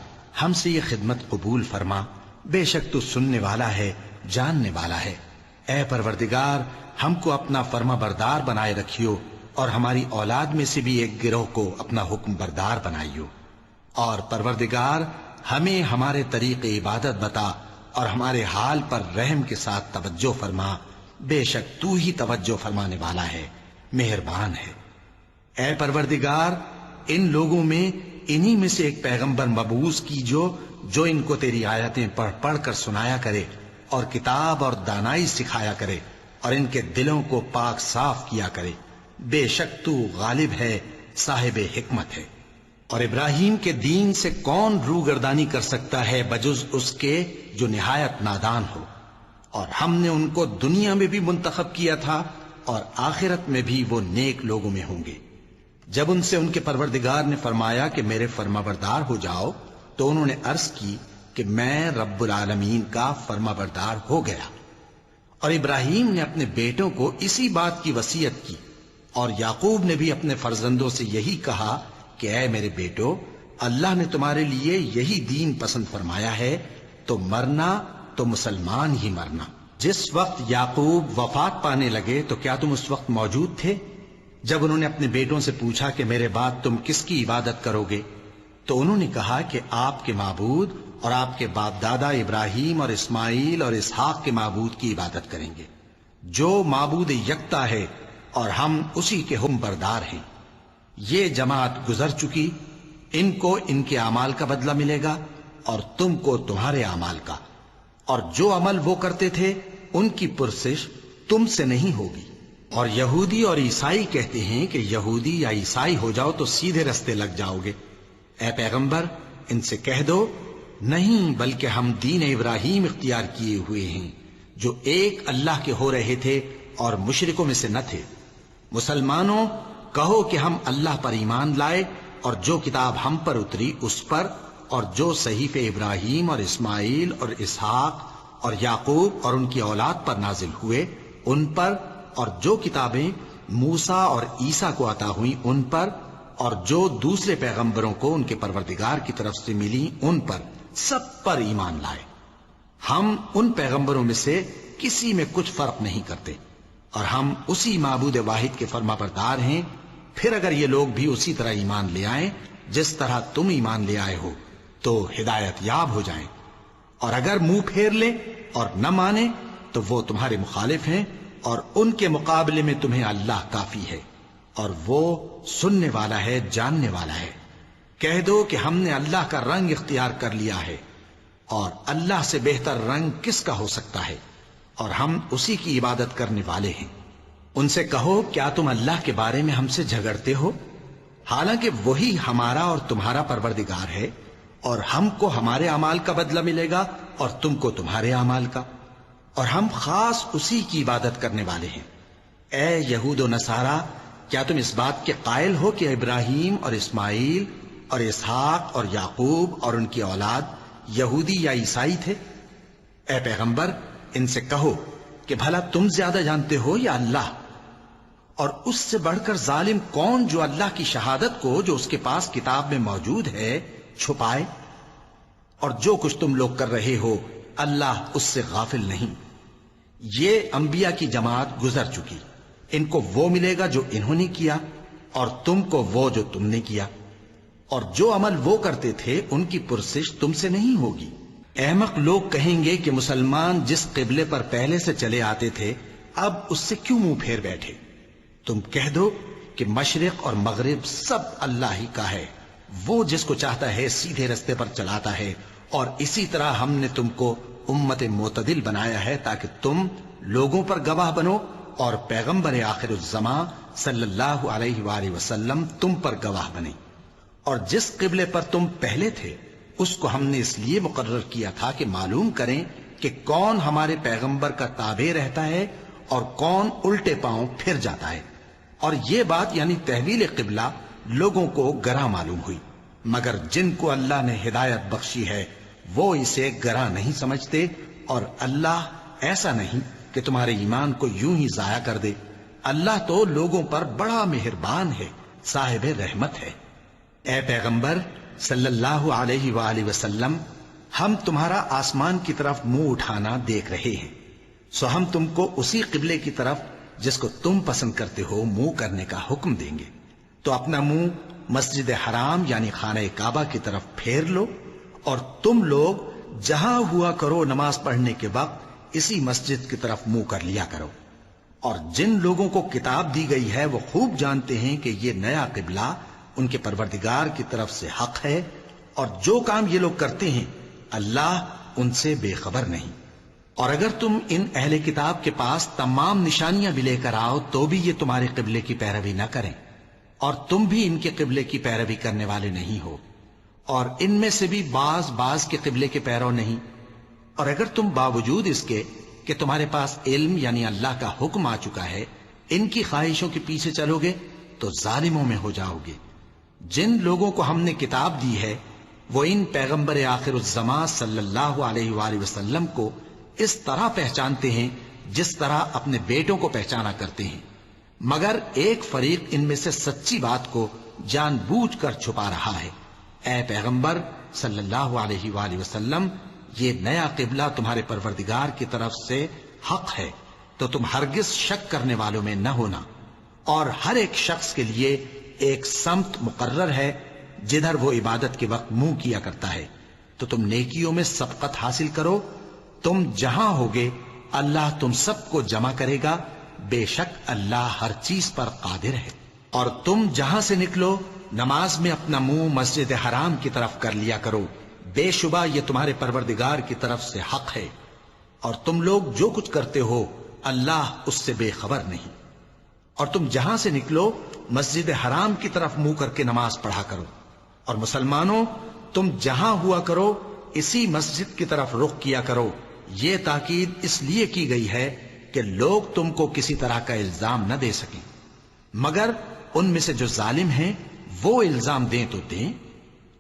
ہم سے یہ خدمت قبول فرما، بے شک تو سننے والا ہے، جاننے والا ہے۔ اے پروردگار ہم کو اپنا فرما بردار بنائے رکھیو، اور ہماری اولاد میں سے بھی ایک گروہ کو اپنا حکم بردار بنائیو۔ اور پروردگار ہمیں ہمارے طریق عبادت بتا اور ہمارے حال پر رحم کے ساتھ توجہ فرما، بے شک تو ہی توجہ فرمانے والا ہے، مہربان ہے۔ اے پروردگار ان لوگوں میں انہی میں سے ایک پیغمبر مبعوث کیجو جو ان کو تیری آیتیں پڑھ پڑھ کر سنایا کرے اور کتاب اور دانائی سکھایا کرے اور ان کے دلوں کو پاک صاف کیا کرے، بے شک تو غالب ہے، صاحب حکمت ہے۔ اور ابراہیم کے دین سے کون روگردانی کر سکتا ہے بجز اس کے جو نہایت نادان ہو؟ اور ہم نے ان کو دنیا میں بھی منتخب کیا تھا اور آخرت میں بھی وہ نیک لوگوں میں ہوں گے۔ جب ان سے ان کے پروردگار نے فرمایا کہ میرے فرما بردار ہو جاؤ تو انہوں نے عرض کی کہ میں رب العالمین کا فرما بردار ہو گیا۔ اور ابراہیم نے اپنے بیٹوں کو اسی بات کی وصیت کی، اور یعقوب نے بھی اپنے فرزندوں سے یہی کہا کہ اے میرے بیٹو، اللہ نے تمہارے لیے یہی دین پسند فرمایا ہے، تو مرنا تو مسلمان ہی مرنا۔ جس وقت یعقوب وفات پانے لگے تو کیا تم اس وقت موجود تھے جب انہوں نے اپنے بیٹوں سے پوچھا کہ میرے بعد تم کس کی عبادت کرو گے؟ تو انہوں نے کہا کہ آپ کے معبود اور آپ کے باپ دادا ابراہیم اور اسماعیل اور اسحاق کے معبود کی عبادت کریں گے، جو معبود یکتا ہے اور ہم اسی کے حکم بردار ہیں۔ یہ جماعت گزر چکی، ان کو ان کے اعمال کا بدلہ ملے گا اور تم کو تمہارے اعمال کا، اور جو عمل وہ کرتے تھے ان کی پرسش تم سے نہیں ہوگی۔ اور یہودی اور عیسائی کہتے ہیں کہ یہودی یا عیسائی ہو جاؤ تو سیدھے رستے لگ جاؤ گے۔ اے پیغمبر ان سے کہہ دو نہیں، بلکہ ہم دین ابراہیم اختیار کیے ہوئے ہیں جو ایک اللہ کے ہو رہے تھے اور مشرکوں میں سے نہ تھے۔ مسلمانوں کہو کہ ہم اللہ پر ایمان لائے اور جو کتاب ہم پر اتری اس پر، اور جو صحیفے ابراہیم اور اسماعیل اور اسحاق اور یعقوب اور ان کی اولاد پر نازل ہوئے ان پر، اور جو کتابیں موسیٰ اور عیسیٰ کو عطا ہوئیں ان پر، اور جو دوسرے پیغمبروں کو ان کے پروردگار کی طرف سے ملی ان پر، سب پر ایمان لائے۔ ہم ان پیغمبروں میں سے کسی میں کچھ فرق نہیں کرتے، اور ہم اسی معبود واحد کے فرما بردار ہیں۔ پھر اگر یہ لوگ بھی اسی طرح ایمان لے آئیں جس طرح تم ایمان لے آئے ہو تو ہدایت یاب ہو جائیں، اور اگر منہ پھیر لیں اور نہ مانیں تو وہ تمہارے مخالف ہیں، اور ان کے مقابلے میں تمہیں اللہ کافی ہے، اور وہ سننے والا ہے، جاننے والا ہے۔ کہہ دو کہ ہم نے اللہ کا رنگ اختیار کر لیا ہے، اور اللہ سے بہتر رنگ کس کا ہو سکتا ہے، اور ہم اسی کی عبادت کرنے والے ہیں۔ ان سے کہو کیا تم اللہ کے بارے میں ہم سے جھگڑتے ہو، حالانکہ وہی ہمارا اور تمہارا پروردگار ہے، اور ہم کو ہمارے اعمال کا بدلہ ملے گا اور تم کو تمہارے اعمال کا، اور ہم خاص اسی کی عبادت کرنے والے ہیں۔ اے یہود و نصارا، کیا تم اس بات کے قائل ہو کہ ابراہیم اور اسماعیل اور اسحاق اور یعقوب اور ان کی اولاد یہودی یا عیسائی تھے؟ اے پیغمبر ان سے کہو کہ بھلا تم زیادہ جانتے ہو یا اللہ؟ اور اس سے بڑھ کر ظالم کون جو اللہ کی شہادت کو جو اس کے پاس کتاب میں موجود ہے چھپائے؟ اور جو کچھ تم لوگ کر رہے ہو اللہ اس سے غافل نہیں۔ یہ انبیاء کی جماعت گزر چکی، ان کو وہ ملے گا جو انہوں نے کیا، اور تم کو وہ جو تم نے کیا، اور جو عمل وہ کرتے تھے ان کی پرسش تم سے نہیں ہوگی۔ احمق لوگ کہیں گے کہ مسلمان جس قبلے پر پہلے سے چلے آتے تھے اب اس سے کیوں منہ پھیر بیٹھے؟ تم کہہ دو کہ مشرق اور مغرب سب اللہ ہی کا ہے، وہ جس کو چاہتا ہے سیدھے رستے پر چلاتا ہے، اور اسی طرح ہم نے تم کو امت معتدل بنایا ہے تاکہ تم لوگوں پر گواہ بنو، اور پیغمبر آخر الزمان صلی اللہ علیہ وآلہ وسلم تم پر گواہ بنے۔ اور جس قبلے پر تم پہلے تھے اس کو ہم نے اس لیے مقرر کیا تھا کہ معلوم کریں کہ کون ہمارے پیغمبر کا تابع رہتا ہے اور کون الٹے پاؤں پھر جاتا ہے۔ اور یہ بات یعنی تحویل قبلہ لوگوں کو گراں معلوم ہوئی، مگر جن کو اللہ نے ہدایت بخشی ہے وہ اسے گراں نہیں سمجھتے، اور اللہ ایسا نہیں کہ تمہارے ایمان کو یوں ہی ضائع کر دے۔ اللہ تو لوگوں پر بڑا مہربان ہے، صاحب رحمت ہے۔ اے پیغمبر صلی اللہ علیہ وآلہ وسلم، ہم تمہارا آسمان کی طرف منہ اٹھانا دیکھ رہے ہیں، سو ہم تم کو اسی قبلے کی طرف جس کو تم پسند کرتے ہو منہ کرنے کا حکم دیں گے، تو اپنا منہ مسجد حرام یعنی خانہ کعبہ کی طرف پھیر لو، اور تم لوگ جہاں ہوا کرو نماز پڑھنے کے وقت اسی مسجد کی طرف منہ کر لیا کرو۔ اور جن لوگوں کو کتاب دی گئی ہے وہ خوب جانتے ہیں کہ یہ نیا قبلہ ان کے پروردگار کی طرف سے حق ہے، اور جو کام یہ لوگ کرتے ہیں اللہ ان سے بے خبر نہیں۔ اور اگر تم ان اہل کتاب کے پاس تمام نشانیاں بھی لے کر آؤ تو بھی یہ تمہارے قبلے کی پیروی نہ کریں، اور تم بھی ان کے قبلے کی پیروی کرنے والے نہیں ہو، اور ان میں سے بھی بعض کے قبلے کے پیرو نہیں۔ اور اگر تم باوجود اس کے کہ تمہارے پاس علم یعنی اللہ کا حکم آ چکا ہے ان کی خواہشوں کے پیچھے چلو گے تو ظالموں میں ہو جاؤ گے۔ جن لوگوں کو ہم نے کتاب دی ہے وہ ان پیغمبر آخر الزمان صلی اللہ علیہ وآلہ وسلم کو اس طرح پہچانتے ہیں جس طرح اپنے بیٹوں کو پہچانا کرتے ہیں، مگر ایک فریق ان میں سے سچی بات کو جان بوجھ کر چھپا رہا ہے۔ اے پیغمبر صلی اللہ علیہ وآلہ وسلم، یہ نیا قبلہ تمہارے پروردگار کی طرف سے حق ہے، تو تم ہرگز شک کرنے والوں میں نہ ہونا، اور ہر ایک شخص کے لیے ایک سمت مقرر ہے جدھر وہ عبادت کے وقت منہ کیا کرتا ہے، تو تم نیکیوں میں سبقت حاصل کرو۔ تم جہاں ہوگے اللہ تم سب کو جمع کرے گا، بے شک اللہ ہر چیز پر قادر ہے۔ اور تم جہاں سے نکلو نماز میں اپنا منہ مسجد حرام کی طرف کر لیا کرو، بے شبہ یہ تمہارے پروردگار کی طرف سے حق ہے، اور تم لوگ جو کچھ کرتے ہو اللہ اس سے بے خبر نہیں۔ اور تم جہاں سے نکلو مسجد حرام کی طرف منہ کر کے نماز پڑھا کرو، اور مسلمانوں تم جہاں ہوا کرو اسی مسجد کی طرف رخ کیا کرو۔ یہ تاکید اس لیے کی گئی ہے کہ لوگ تم کو کسی طرح کا الزام نہ دے سکیں، مگر ان میں سے جو ظالم ہیں وہ الزام دیں تو دیں،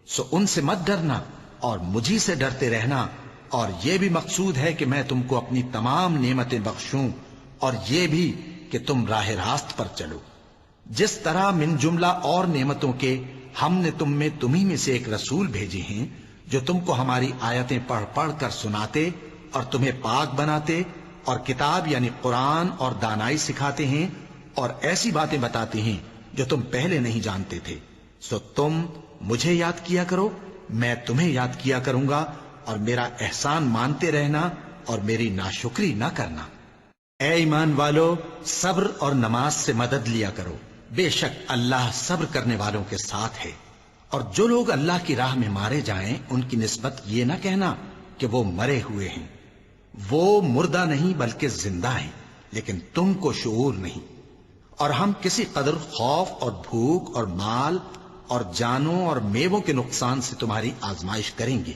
سو ان سے مت ڈرنا اور مجھی سے ڈرتے رہنا، اور یہ بھی مقصود ہے کہ میں تم کو اپنی تمام نعمتیں بخشوں، اور یہ بھی کہ تم راہ راست پر چلو۔ جس طرح من جملہ اور نعمتوں کے ہم نے تمہیں میں سے ایک رسول بھیجے ہیں جو تم کو ہماری آیتیں پڑھ پڑھ کر سناتے اور تمہیں پاک بناتے، اور کتاب یعنی قرآن اور دانائی سکھاتے ہیں، اور ایسی باتیں بتاتے ہیں جو تم پہلے نہیں جانتے تھے، سو تم مجھے یاد کیا کرو، میں تمہیں یاد کیا کروں گا، اور میرا احسان مانتے رہنا اور میری ناشکری نہ کرنا۔ اے ایمان والو، صبر اور نماز سے مدد لیا کرو، بے شک اللہ صبر کرنے والوں کے ساتھ ہے۔ اور جو لوگ اللہ کی راہ میں مارے جائیں ان کی نسبت یہ نہ کہنا کہ وہ مرے ہوئے ہیں، وہ مردہ نہیں بلکہ زندہ ہیں، لیکن تم کو شعور نہیں۔ اور ہم کسی قدر خوف اور بھوک اور مال اور جانوں اور میووں کے نقصان سے تمہاری آزمائش کریں گے،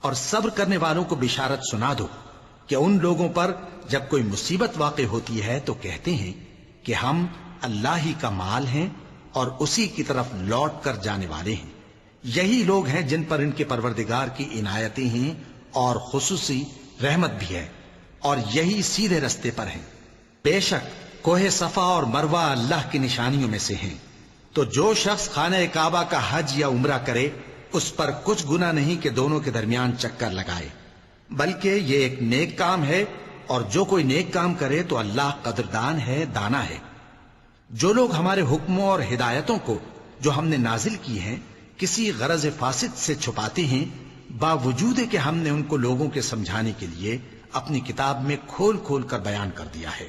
اور صبر کرنے والوں کو بشارت سنا دو کہ ان لوگوں پر جب کوئی مصیبت واقع ہوتی ہے تو کہتے ہیں کہ ہم اللہ ہی کا مال ہیں اور اسی کی طرف لوٹ کر جانے والے ہیں۔ یہی لوگ ہیں جن پر ان کے پروردگار کی عنایتیں ہیں اور خصوصی رحمت بھی ہے، اور یہی سیدھے رستے پر ہیں۔ بے شک کوہ صفا اور مروہ اللہ کی نشانیوں میں سے ہیں، تو جو شخص خانہ کعبہ کا حج یا عمرہ کرے اس پر کچھ گناہ نہیں کہ دونوں کے درمیان چکر لگائے، بلکہ یہ ایک نیک کام ہے، اور جو کوئی نیک کام کرے تو اللہ قدردان ہے، دانا ہے۔ جو لوگ ہمارے حکموں اور ہدایتوں کو جو ہم نے نازل کی ہیں کسی غرض فاسد سے چھپاتے ہیں، باوجود کہ ہم نے ان کو لوگوں کے سمجھانے کے لیے اپنی کتاب میں کھول کھول کر بیان کر دیا ہے،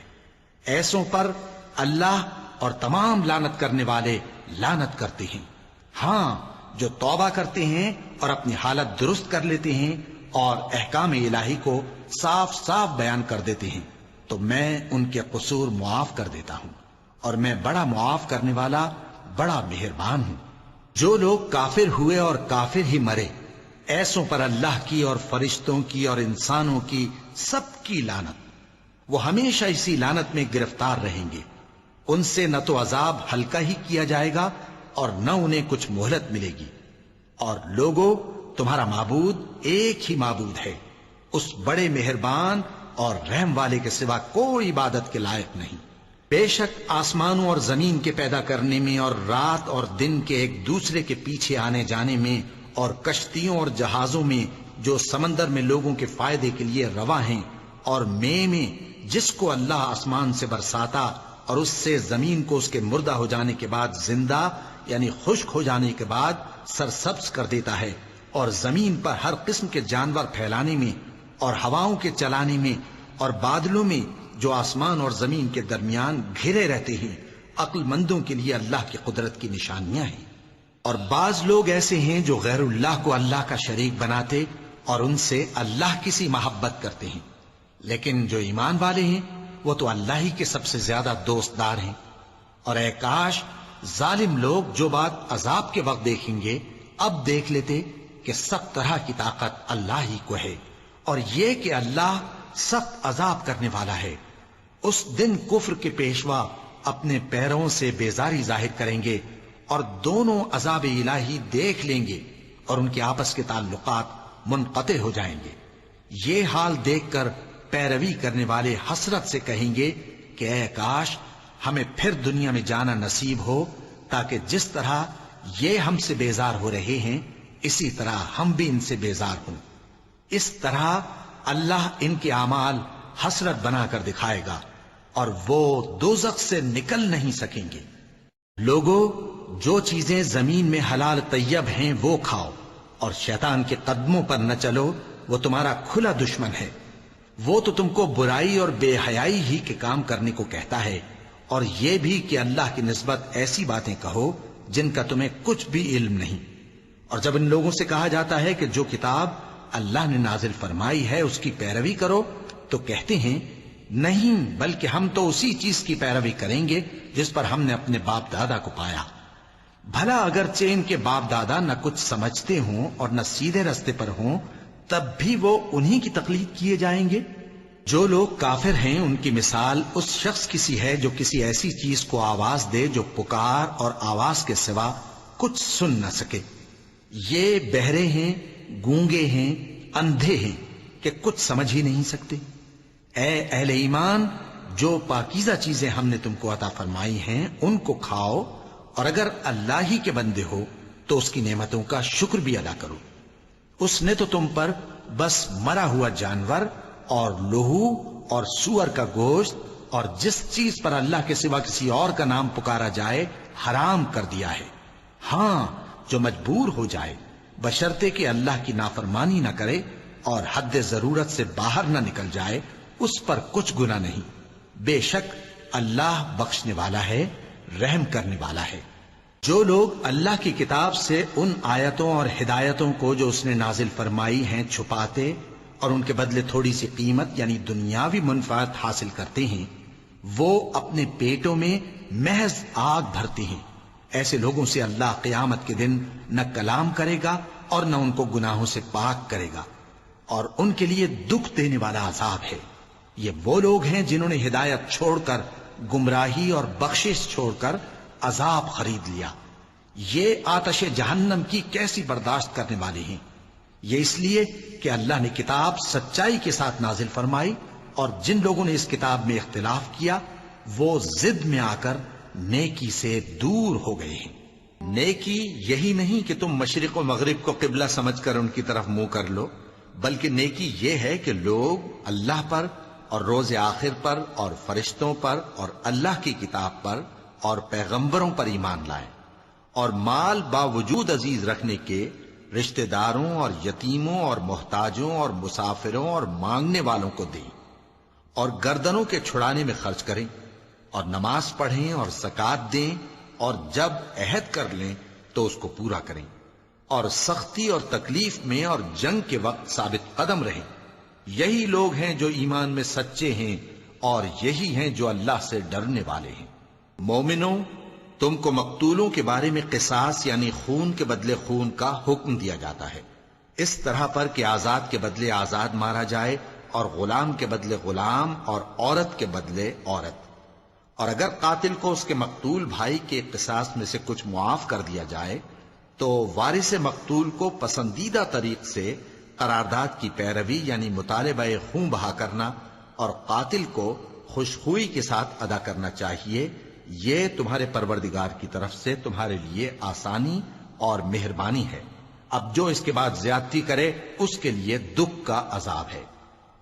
ایسوں پر اللہ اور تمام لعنت کرنے والے لعنت کرتے ہیں۔ ہاں، جو توبہ کرتے ہیں اور اپنی حالت درست کر لیتے ہیں اور احکام الہی کو صاف صاف بیان کر دیتے ہیں تو میں ان کے قصور معاف کر دیتا ہوں، اور میں بڑا معاف کرنے والا، بڑا مہربان ہوں۔ جو لوگ کافر ہوئے اور کافر ہی مرے، ایسوں پر اللہ کی اور فرشتوں کی اور انسانوں کی سب کی لعنت، وہ ہمیشہ اسی لعنت میں گرفتار رہیں گے۔ ان سے نہ تو عذاب ہلکا ہی کیا جائے گا اور نہ انہیں کچھ مہلت ملے گی۔ اور لوگوں، تمہارا معبود ایک ہی معبود ہے، اس بڑے مہربان اور رحم والے کے سوا کوئی عبادت کے لائق نہیں۔ بے شک آسمانوں اور زمین کے پیدا کرنے میں اور رات اور دن کے ایک دوسرے کے پیچھے آنے جانے میں اور کشتیوں اور جہازوں میں جو سمندر میں لوگوں کے فائدے کے لیے رواں ہیں، اور میں جس کو اللہ آسمان سے برساتا اور اس سے زمین کو اس کے مردہ ہو جانے کے بعد زندہ یعنی خشک ہو جانے کے بعد سرسبز کر دیتا ہے، اور زمین پر ہر قسم کے جانور پھیلانے میں اور ہواؤں کے چلانے میں اور بادلوں میں جو آسمان اور زمین کے درمیان گھرے رہتے ہیں، عقل مندوں کے لیے اللہ کی قدرت کی نشانیاں ہیں۔ اور بعض لوگ ایسے ہیں جو غیر اللہ کو اللہ کا شریک بناتے اور ان سے اللہ کی سی محبت کرتے ہیں، لیکن جو ایمان والے ہیں وہ تو اللہ ہی کے سب سے زیادہ دوست دار ہیں۔ اور اے کاش ظالم لوگ جو بات عذاب کے وقت دیکھیں گے اب دیکھ لیتے کہ سب طرح کی طاقت اللہ ہی کو ہے، اور یہ کہ اللہ سخت عذاب کرنے والا ہے۔ اس دن کفر کے پیشوا اپنے پیروں سے بیزاری ظاہر کریں گے اور دونوں عذاب الہی دیکھ لیں گے اور ان کے آپس کے تعلقات منقطع ہو جائیں گے۔ یہ حال دیکھ کر پیروی کرنے والے حسرت سے کہیں گے کہ اے کاش ہمیں پھر دنیا میں جانا نصیب ہو، تاکہ جس طرح یہ ہم سے بیزار ہو رہے ہیں اسی طرح ہم بھی ان سے بیزار ہوں۔ اس طرح اللہ ان کے اعمال حسرت بنا کر دکھائے گا اور وہ دوزخ سے نکل نہیں سکیں گے۔ لوگوں، جو چیزیں زمین میں حلال طیب ہیں وہ کھاؤ، اور شیطان کے قدموں پر نہ چلو، وہ تمہارا کھلا دشمن ہے۔ وہ تو تم کو برائی اور بے حیائی ہی کے کام کرنے کو کہتا ہے، اور یہ بھی کہ اللہ کی نسبت ایسی باتیں کہو جن کا تمہیں کچھ بھی علم نہیں۔ اور جب ان لوگوں سے کہا جاتا ہے کہ جو کتاب اللہ نے نازل فرمائی ہے اس کی پیروی کرو، تو کہتے ہیں نہیں، بلکہ ہم تو اسی چیز کی پیروی کریں گے جس پر ہم نے اپنے باپ دادا کو پایا۔ بھلا اگرچہ ان کے باپ دادا نہ کچھ سمجھتے ہوں اور نہ سیدھے رستے پر ہوں، تب بھی وہ انہی کی تقلید کیے جائیں گے۔ جو لوگ کافر ہیں ان کی مثال اس شخص کی سی ہے جو کسی ایسی چیز کو آواز دے جو پکار اور آواز کے سوا کچھ سن نہ سکے۔ یہ بہرے ہیں، گونگے ہیں، اندھے ہیں کہ کچھ سمجھ ہی نہیں سکتے۔ اے اہل ایمان، جو پاکیزہ چیزیں ہم نے تم کو عطا فرمائی ہیں ان کو کھاؤ، اور اگر اللہ ہی کے بندے ہو تو اس کی نعمتوں کا شکر بھی ادا کرو۔ اس نے تو تم پر بس مرا ہوا جانور اور لہو اور سور کا گوشت اور جس چیز پر اللہ کے سوا کسی اور کا نام پکارا جائے حرام کر دیا ہے۔ ہاں، جو مجبور ہو جائے بشرطے کہ اللہ کی نافرمانی نہ کرے اور حد ضرورت سے باہر نہ نکل جائے، اس پر کچھ گناہ نہیں۔ بے شک اللہ بخشنے والا ہے، رحم کرنے والا ہے۔ جو لوگ اللہ کی کتاب سے ان آیتوں اور ہدایتوں کو جو اس نے نازل فرمائی ہیں چھپاتے اور ان کے بدلے تھوڑی سی قیمت یعنی دنیاوی منفعت حاصل کرتے ہیں، وہ اپنے پیٹوں میں محض آگ بھرتے ہیں۔ ایسے لوگوں سے اللہ قیامت کے دن نہ کلام کرے گا اور نہ ان کو گناہوں سے پاک کرے گا، اور ان کے لیے دکھ دینے والا عذاب ہے۔ یہ وہ لوگ ہیں جنہوں نے ہدایت چھوڑ کر گمراہی اور بخشش چھوڑ کر عذاب خرید لیا۔ یہ آتش جہنم کی کیسی برداشت کرنے والے ہیں۔ یہ اس لیے کہ اللہ نے کتاب سچائی کے ساتھ نازل فرمائی، اور جن لوگوں نے اس کتاب میں اختلاف کیا وہ ضد میں آ کر نیکی سے دور ہو گئے ہیں۔ نیکی یہی نہیں کہ تم مشرق و مغرب کو قبلہ سمجھ کر ان کی طرف منہ کر لو، بلکہ نیکی یہ ہے کہ لوگ اللہ پر اور روز آخر پر اور فرشتوں پر اور اللہ کی کتاب پر اور پیغمبروں پر ایمان لائیں، اور مال باوجود عزیز رکھنے کے رشتہ داروں اور یتیموں اور محتاجوں اور مسافروں اور مانگنے والوں کو دیں، اور گردنوں کے چھڑانے میں خرچ کریں، اور نماز پڑھیں اور زکوٰۃ دیں، اور جب عہد کر لیں تو اس کو پورا کریں، اور سختی اور تکلیف میں اور جنگ کے وقت ثابت قدم رہیں۔ یہی لوگ ہیں جو ایمان میں سچے ہیں، اور یہی ہیں جو اللہ سے ڈرنے والے ہیں۔ مومنوں، تم کو مقتولوں کے بارے میں قصاص یعنی خون کے بدلے خون کا حکم دیا جاتا ہے، اس طرح پر کہ آزاد کے بدلے آزاد مارا جائے، اور غلام کے بدلے غلام، اور عورت کے بدلے عورت۔ اور اگر قاتل کو اس کے مقتول بھائی کے قصاص میں سے کچھ معاف کر دیا جائے تو وارث مقتول کو پسندیدہ طریق سے قرارداد کی پیروی یعنی مطالبہ خون بہا کرنا اور قاتل کو خوشخوئی کے ساتھ ادا کرنا چاہیے۔ یہ تمہارے پروردگار کی طرف سے تمہارے لیے آسانی اور مہربانی ہے۔ اب جو اس کے بعد زیادتی کرے اس کے لیے دکھ کا عذاب ہے۔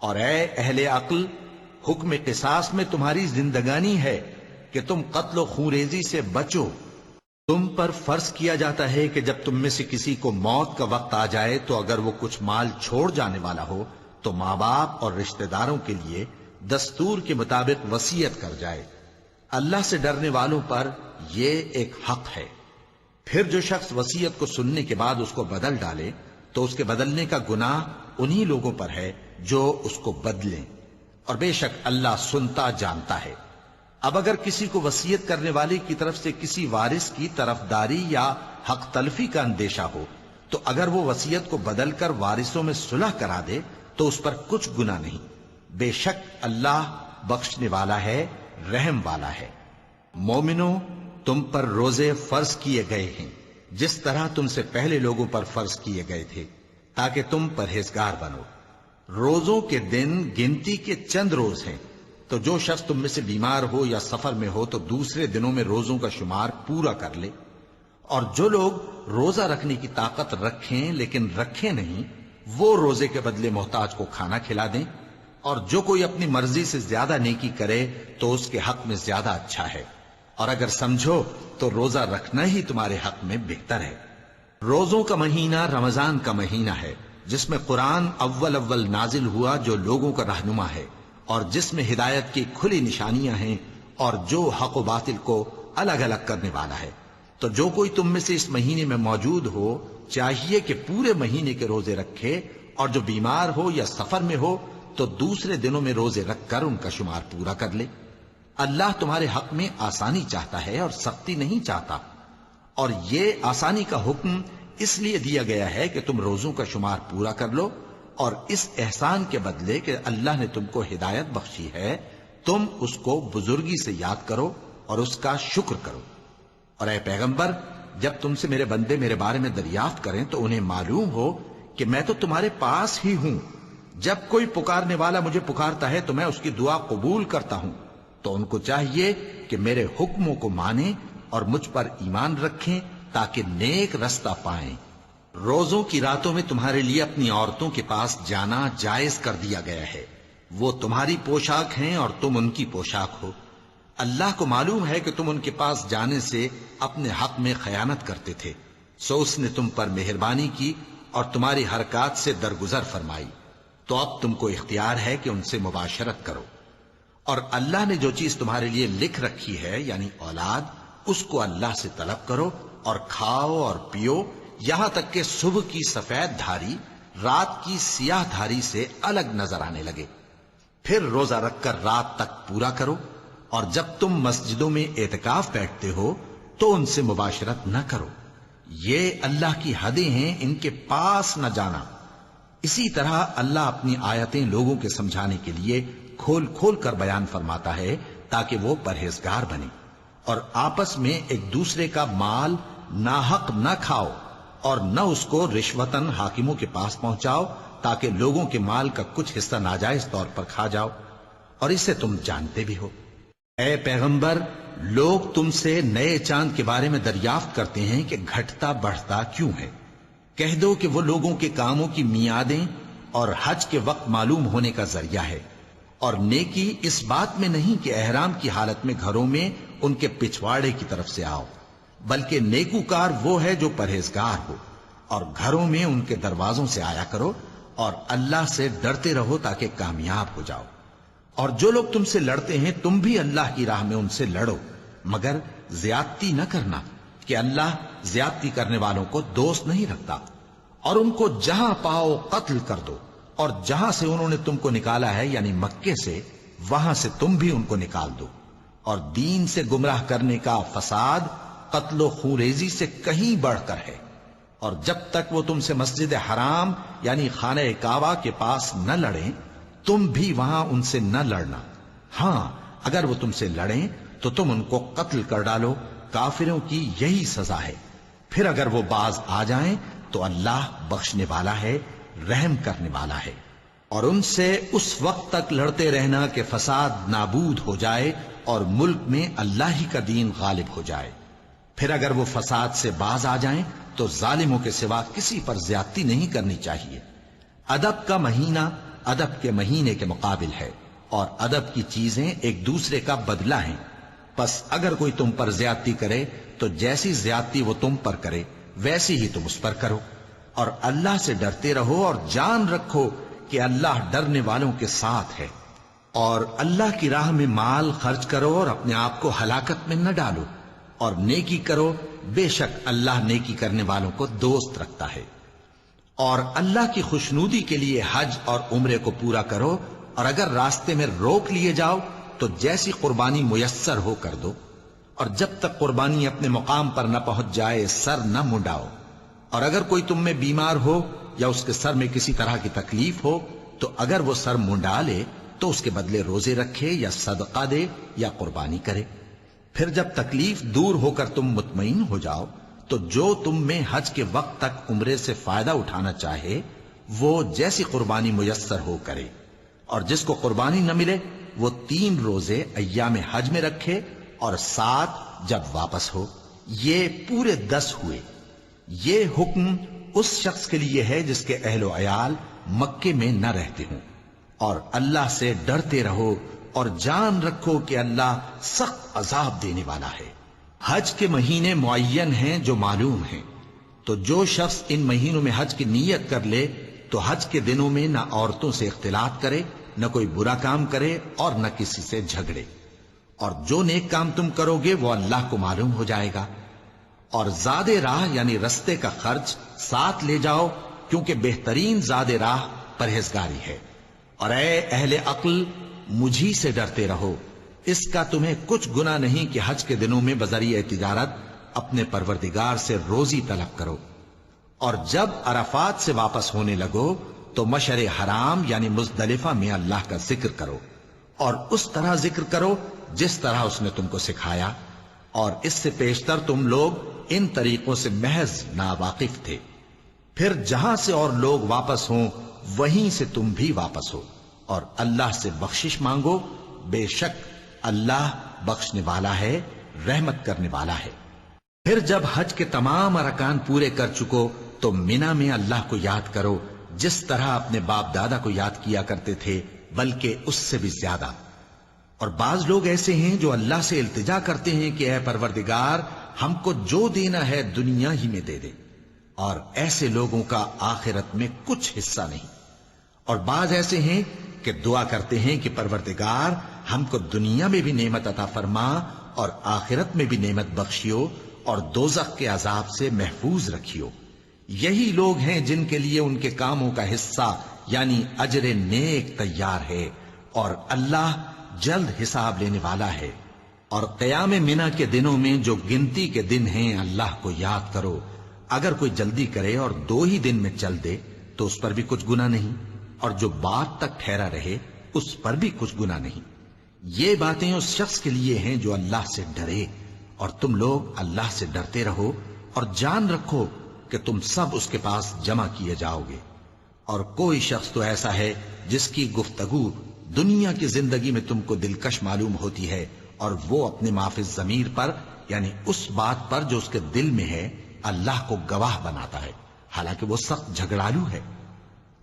اور اے اہل عقل، حکم قصاص میں تمہاری زندگانی ہے کہ تم قتل و خونریزی سے بچو۔ تم پر فرض کیا جاتا ہے کہ جب تم میں سے کسی کو موت کا وقت آ جائے تو اگر وہ کچھ مال چھوڑ جانے والا ہو تو ماں باپ اور رشتہ داروں کے لیے دستور کے مطابق وصیت کر جائے۔ اللہ سے ڈرنے والوں پر یہ ایک حق ہے۔ پھر جو شخص وصیت کو سننے کے بعد اس کو بدل ڈالے تو اس کے بدلنے کا گناہ انہی لوگوں پر ہے جو اس کو بدلیں، اور بے شک اللہ سنتا جانتا ہے۔ اب اگر کسی کو وصیت کرنے والے کی طرف سے کسی وارث کی طرفداری یا حق تلفی کا اندیشہ ہو تو اگر وہ وصیت کو بدل کر وارثوں میں صلح کرا دے تو اس پر کچھ گناہ نہیں، بے شک اللہ بخشنے والا ہے، رحم والا ہے۔ مومنوں، تم پر روزے فرض کیے گئے ہیں جس طرح تم سے پہلے لوگوں پر فرض کیے گئے تھے تاکہ تم پرہیزگار بنو۔ روزوں کے دن گنتی کے چند روز ہیں، تو جو شخص تم میں سے بیمار ہو یا سفر میں ہو تو دوسرے دنوں میں روزوں کا شمار پورا کر لے۔ اور جو لوگ روزہ رکھنے کی طاقت رکھیں لیکن رکھیں نہیں، وہ روزے کے بدلے محتاج کو کھانا کھلا دیں۔ اور جو کوئی اپنی مرضی سے زیادہ نیکی کرے تو اس کے حق میں زیادہ اچھا ہے، اور اگر سمجھو تو روزہ رکھنا ہی تمہارے حق میں بہتر ہے۔ روزوں کا مہینہ رمضان کا مہینہ ہے جس میں قرآن اول نازل ہوا، جو لوگوں کا رہنما ہے اور جس میں ہدایت کی کھلی نشانیاں ہیں، اور جو حق و باطل کو الگ الگ کرنے والا ہے۔ تو جو کوئی تم میں سے اس مہینے میں موجود ہو چاہیے کہ پورے مہینے کے روزے رکھے، اور جو بیمار ہو یا سفر میں ہو تو دوسرے دنوں میں روزے رکھ کر ان کا شمار پورا کر لے۔ اللہ تمہارے حق میں آسانی چاہتا ہے اور سختی نہیں چاہتا، اور یہ آسانی کا حکم اس لیے دیا گیا ہے کہ تم روزوں کا شمار پورا کر لو، اور اس احسان کے بدلے کہ اللہ نے تم کو ہدایت بخشی ہے تم اس کو بزرگی سے یاد کرو اور اس کا شکر کرو۔ اور اے پیغمبر، جب تم سے میرے بندے میرے بارے میں دریافت کریں تو انہیں معلوم ہو کہ میں تو تمہارے پاس ہی ہوں۔ جب کوئی پکارنے والا مجھے پکارتا ہے تو میں اس کی دعا قبول کرتا ہوں۔ تو ان کو چاہیے کہ میرے حکموں کو مانیں اور مجھ پر ایمان رکھیں تاکہ نیک رستہ پائیں۔ روزوں کی راتوں میں تمہارے لیے اپنی عورتوں کے پاس جانا جائز کر دیا گیا ہے، وہ تمہاری پوشاک ہیں اور تم ان کی پوشاک ہو۔ اللہ کو معلوم ہے کہ تم ان کے پاس جانے سے اپنے حق میں خیانت کرتے تھے، سو اس نے تم پر مہربانی کی اور تمہاری حرکات سے درگزر فرمائی، تو اب تم کو اختیار ہے کہ ان سے مباشرت کرو۔ اور اللہ نے جو چیز تمہارے لیے لکھ رکھی ہے یعنی اولاد، اس کو اللہ سے طلب کرو اور کھاؤ اور پیو، یہاں تک کہ صبح کی سفید دھاری رات کی سیاہ دھاری سے الگ نظر آنے لگے۔ پھر روزہ رکھ کر رات تک پورا کرو، اور جب تم مسجدوں میں اعتکاف بیٹھتے ہو تو ان سے مباشرت نہ کرو، یہ اللہ کی حدیں ہیں، ان کے پاس نہ جانا۔ اسی طرح اللہ اپنی آیتیں لوگوں کے سمجھانے کے لیے کھول کھول کر بیان فرماتا ہے تاکہ وہ پرہیزگار بنے۔ اور آپس میں ایک دوسرے کا مال ناحق نہ کھاؤ، اور نہ اس کو رشوتاً حاکموں کے پاس پہنچاؤ تاکہ لوگوں کے مال کا کچھ حصہ ناجائز طور پر کھا جاؤ، اور اسے تم جانتے بھی ہو۔ اے پیغمبر، لوگ تم سے نئے چاند کے بارے میں دریافت کرتے ہیں کہ گھٹتا بڑھتا کیوں ہے؟ کہہ دو کہ وہ لوگوں کے کاموں کی میعادیں اور حج کے وقت معلوم ہونے کا ذریعہ ہے، اور نیکی اس بات میں نہیں کہ احرام کی حالت میں گھروں میں ان کے پچھواڑے کی طرف سے آؤ، بلکہ نیکوکار وہ ہے جو پرہیزگار ہو، اور گھروں میں ان کے دروازوں سے آیا کرو اور اللہ سے ڈرتے رہو تاکہ کامیاب ہو جاؤ۔ اور جو لوگ تم سے لڑتے ہیں تم بھی اللہ کی راہ میں ان سے لڑو، مگر زیادتی نہ کرنا، کہ اللہ زیادتی کرنے والوں کو دوست نہیں رکھتا۔ اور ان کو جہاں پاؤ قتل کر دو، اور جہاں سے انہوں نے تم کو نکالا ہے یعنی مکے سے، وہاں سے تم بھی ان کو نکال دو۔ اور دین سے گمراہ کرنے کا فساد قتل و خونریزی سے کہیں بڑھ کر ہے۔ اور جب تک وہ تم سے مسجد حرام یعنی خانہ کعبہ کے پاس نہ لڑیں تم بھی وہاں ان سے نہ لڑنا۔ ہاں اگر وہ تم سے لڑیں تو تم ان کو قتل کر ڈالو، کافروں کی یہی سزا ہے۔ پھر اگر وہ باز آ جائیں تو اللہ بخشنے والا ہے، رحم کرنے والا ہے۔ اور ان سے اس وقت تک لڑتے رہنا کہ فساد نابود ہو جائے اور ملک میں اللہ ہی کا دین غالب ہو جائے۔ پھر اگر وہ فساد سے باز آ جائیں تو ظالموں کے سوا کسی پر زیادتی نہیں کرنی چاہیے۔ ادب کا مہینہ ادب کے مہینے کے مقابل ہے، اور ادب کی چیزیں ایک دوسرے کا بدلہ ہیں۔ پس اگر کوئی تم پر زیادتی کرے تو جیسی زیادتی وہ تم پر کرے ویسی ہی تم اس پر کرو، اور اللہ سے ڈرتے رہو اور جان رکھو کہ اللہ ڈرنے والوں کے ساتھ ہے۔ اور اللہ کی راہ میں مال خرچ کرو اور اپنے آپ کو ہلاکت میں نہ ڈالو، اور نیکی کرو، بے شک اللہ نیکی کرنے والوں کو دوست رکھتا ہے۔ اور اللہ کی خوشنودی کے لیے حج اور عمرے کو پورا کرو، اور اگر راستے میں روک لیے جاؤ تو جیسی قربانی میسر ہو کر دو، اور جب تک قربانی اپنے مقام پر نہ پہنچ جائے سر نہ منڈاؤ۔ اور اگر کوئی تم میں بیمار ہو یا اس کے سر میں کسی طرح کی تکلیف ہو تو اگر وہ سر منڈا لے تو اس کے بدلے روزے رکھے یا صدقہ دے یا قربانی کرے۔ پھر جب تکلیف دور ہو کر تم مطمئن ہو جاؤ تو جو تم میں حج کے وقت تک عمرے سے فائدہ اٹھانا چاہے وہ جیسی قربانی میسر ہو کرے، اور جس کو قربانی نہ ملے وہ 3 روزے ایام حج میں رکھے اور 7 جب واپس ہو، یہ پورے 10 ہوئے۔ یہ حکم اس شخص کے لیے ہے جس کے اہل و عیال مکے میں نہ رہتے ہوں۔ اور اللہ سے ڈرتے رہو اور جان رکھو کہ اللہ سخت عذاب دینے والا ہے۔ حج کے مہینے معین ہیں جو معلوم ہیں، تو جو شخص ان مہینوں میں حج کی نیت کر لے تو حج کے دنوں میں نہ عورتوں سے اختلاط کرے، نہ کوئی برا کام کرے اور نہ کسی سے جھگڑے۔ اور جو نیک کام تم کرو گے وہ اللہ کو معلوم ہو جائے گا۔ اور زاد راہ یعنی رستے کا خرچ ساتھ لے جاؤ، کیونکہ بہترین زاد راہ پرہیزگاری ہے۔ اور اے اہل عقل مجھی سے ڈرتے رہو، اس کا تمہیں کچھ گناہ نہیں کہ حج کے دنوں میں بذریعہ تجارت اپنے پروردگار سے روزی طلب کرو۔ اور جب عرفات سے واپس ہونے لگو تو مشعر حرام یعنی مزدلفہ میں اللہ کا ذکر کرو، اور اس طرح ذکر کرو جس طرح اس نے تم کو سکھایا، اور اس سے پیشتر تم لوگ ان طریقوں سے محض ناواقف تھے۔ پھر جہاں سے اور لوگ واپس ہوں وہیں سے تم بھی واپس ہو، اور اللہ سے بخشش مانگو، بے شک اللہ بخشنے والا ہے، رحمت کرنے والا ہے۔ پھر جب حج کے تمام ارکان پورے کر چکو تو مینا میں اللہ کو یاد کرو جس طرح اپنے باپ دادا کو یاد کیا کرتے تھے، بلکہ اس سے بھی زیادہ۔ اور بعض لوگ ایسے ہیں جو اللہ سے التجا کرتے ہیں کہ اے پروردگار ہم کو جو دینا ہے دنیا ہی میں دے دے، اور ایسے لوگوں کا آخرت میں کچھ حصہ نہیں۔ اور بعض ایسے ہیں کہ دعا کرتے ہیں کہ پروردگار ہم کو دنیا میں بھی نعمت عطا فرما اور آخرت میں بھی نعمت بخشیو اور دوزخ کے عذاب سے محفوظ رکھیو۔ یہی لوگ ہیں جن کے لیے ان کے کاموں کا حصہ یعنی اجر نیک تیار ہے، اور اللہ جلد حساب لینے والا ہے۔ اور قیام منا کے دنوں میں جو گنتی کے دن ہیں اللہ کو یاد کرو۔ اگر کوئی جلدی کرے اور 2 ہی دن میں چل دے تو اس پر بھی کچھ گناہ نہیں، اور جو بات تک ٹھہرا رہے اس پر بھی کچھ گناہ نہیں۔ یہ باتیں اس شخص کے لیے ہیں جو اللہ سے ڈرے، اور تم لوگ اللہ سے ڈرتے رہو اور جان رکھو کہ تم سب اس کے پاس جمع کیے جاؤ گے۔ اور کوئی شخص تو ایسا ہے جس کی گفتگو دنیا کی زندگی میں تم کو دلکش معلوم ہوتی ہے اور وہ اپنے معافی ضمیر پر یعنی اس بات پر جو اس کے دل میں ہے اللہ کو گواہ بناتا ہے، حالانکہ وہ سخت جھگڑالو ہے۔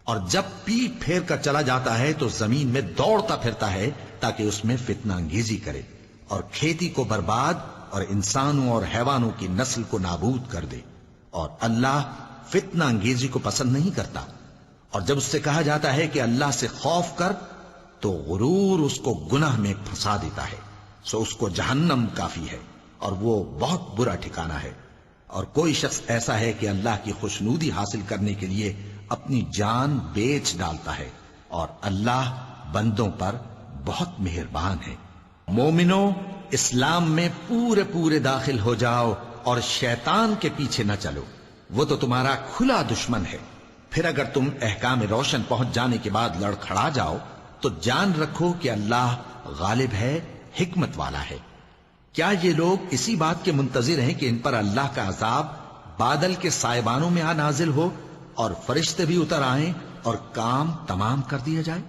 اور جب پیٹ پھیر کر چلا جاتا ہے تو زمین میں دوڑتا پھرتا ہے تاکہ اس میں فتنہ انگیزی کرے اور کھیتی کو برباد اور انسانوں اور حیوانوں کی نسل کو نابود کر دے، اور اللہ فتنہ انگیزی کو پسند نہیں کرتا۔ اور جب اس سے کہا جاتا ہے کہ اللہ سے خوف کر تو غرور اس کو گناہ میں پھنسا دیتا ہے، سو اس کو جہنم کافی ہے اور وہ بہت برا ٹھکانہ ہے۔ اور کوئی شخص ایسا ہے کہ اللہ کی خوشنودی حاصل کرنے کے لیے اپنی جان بیچ ڈالتا ہے، اور اللہ بندوں پر بہت مہربان ہے۔ مومنو، اسلام میں پورے پورے داخل ہو جاؤ اور شیطان کے پیچھے نہ چلو، وہ تو تمہارا کھلا دشمن ہے۔ پھر اگر تم احکام روشن پہنچ جانے کے بعد لڑکھڑا جاؤ تو جان رکھو کہ اللہ غالب ہے، حکمت والا ہے۔ کیا یہ لوگ اسی بات کے منتظر ہیں کہ ان پر اللہ کا عذاب بادل کے سائبانوں میں نازل ہو اور فرشتے بھی اتر آئیں اور کام تمام کر دیا جائے؟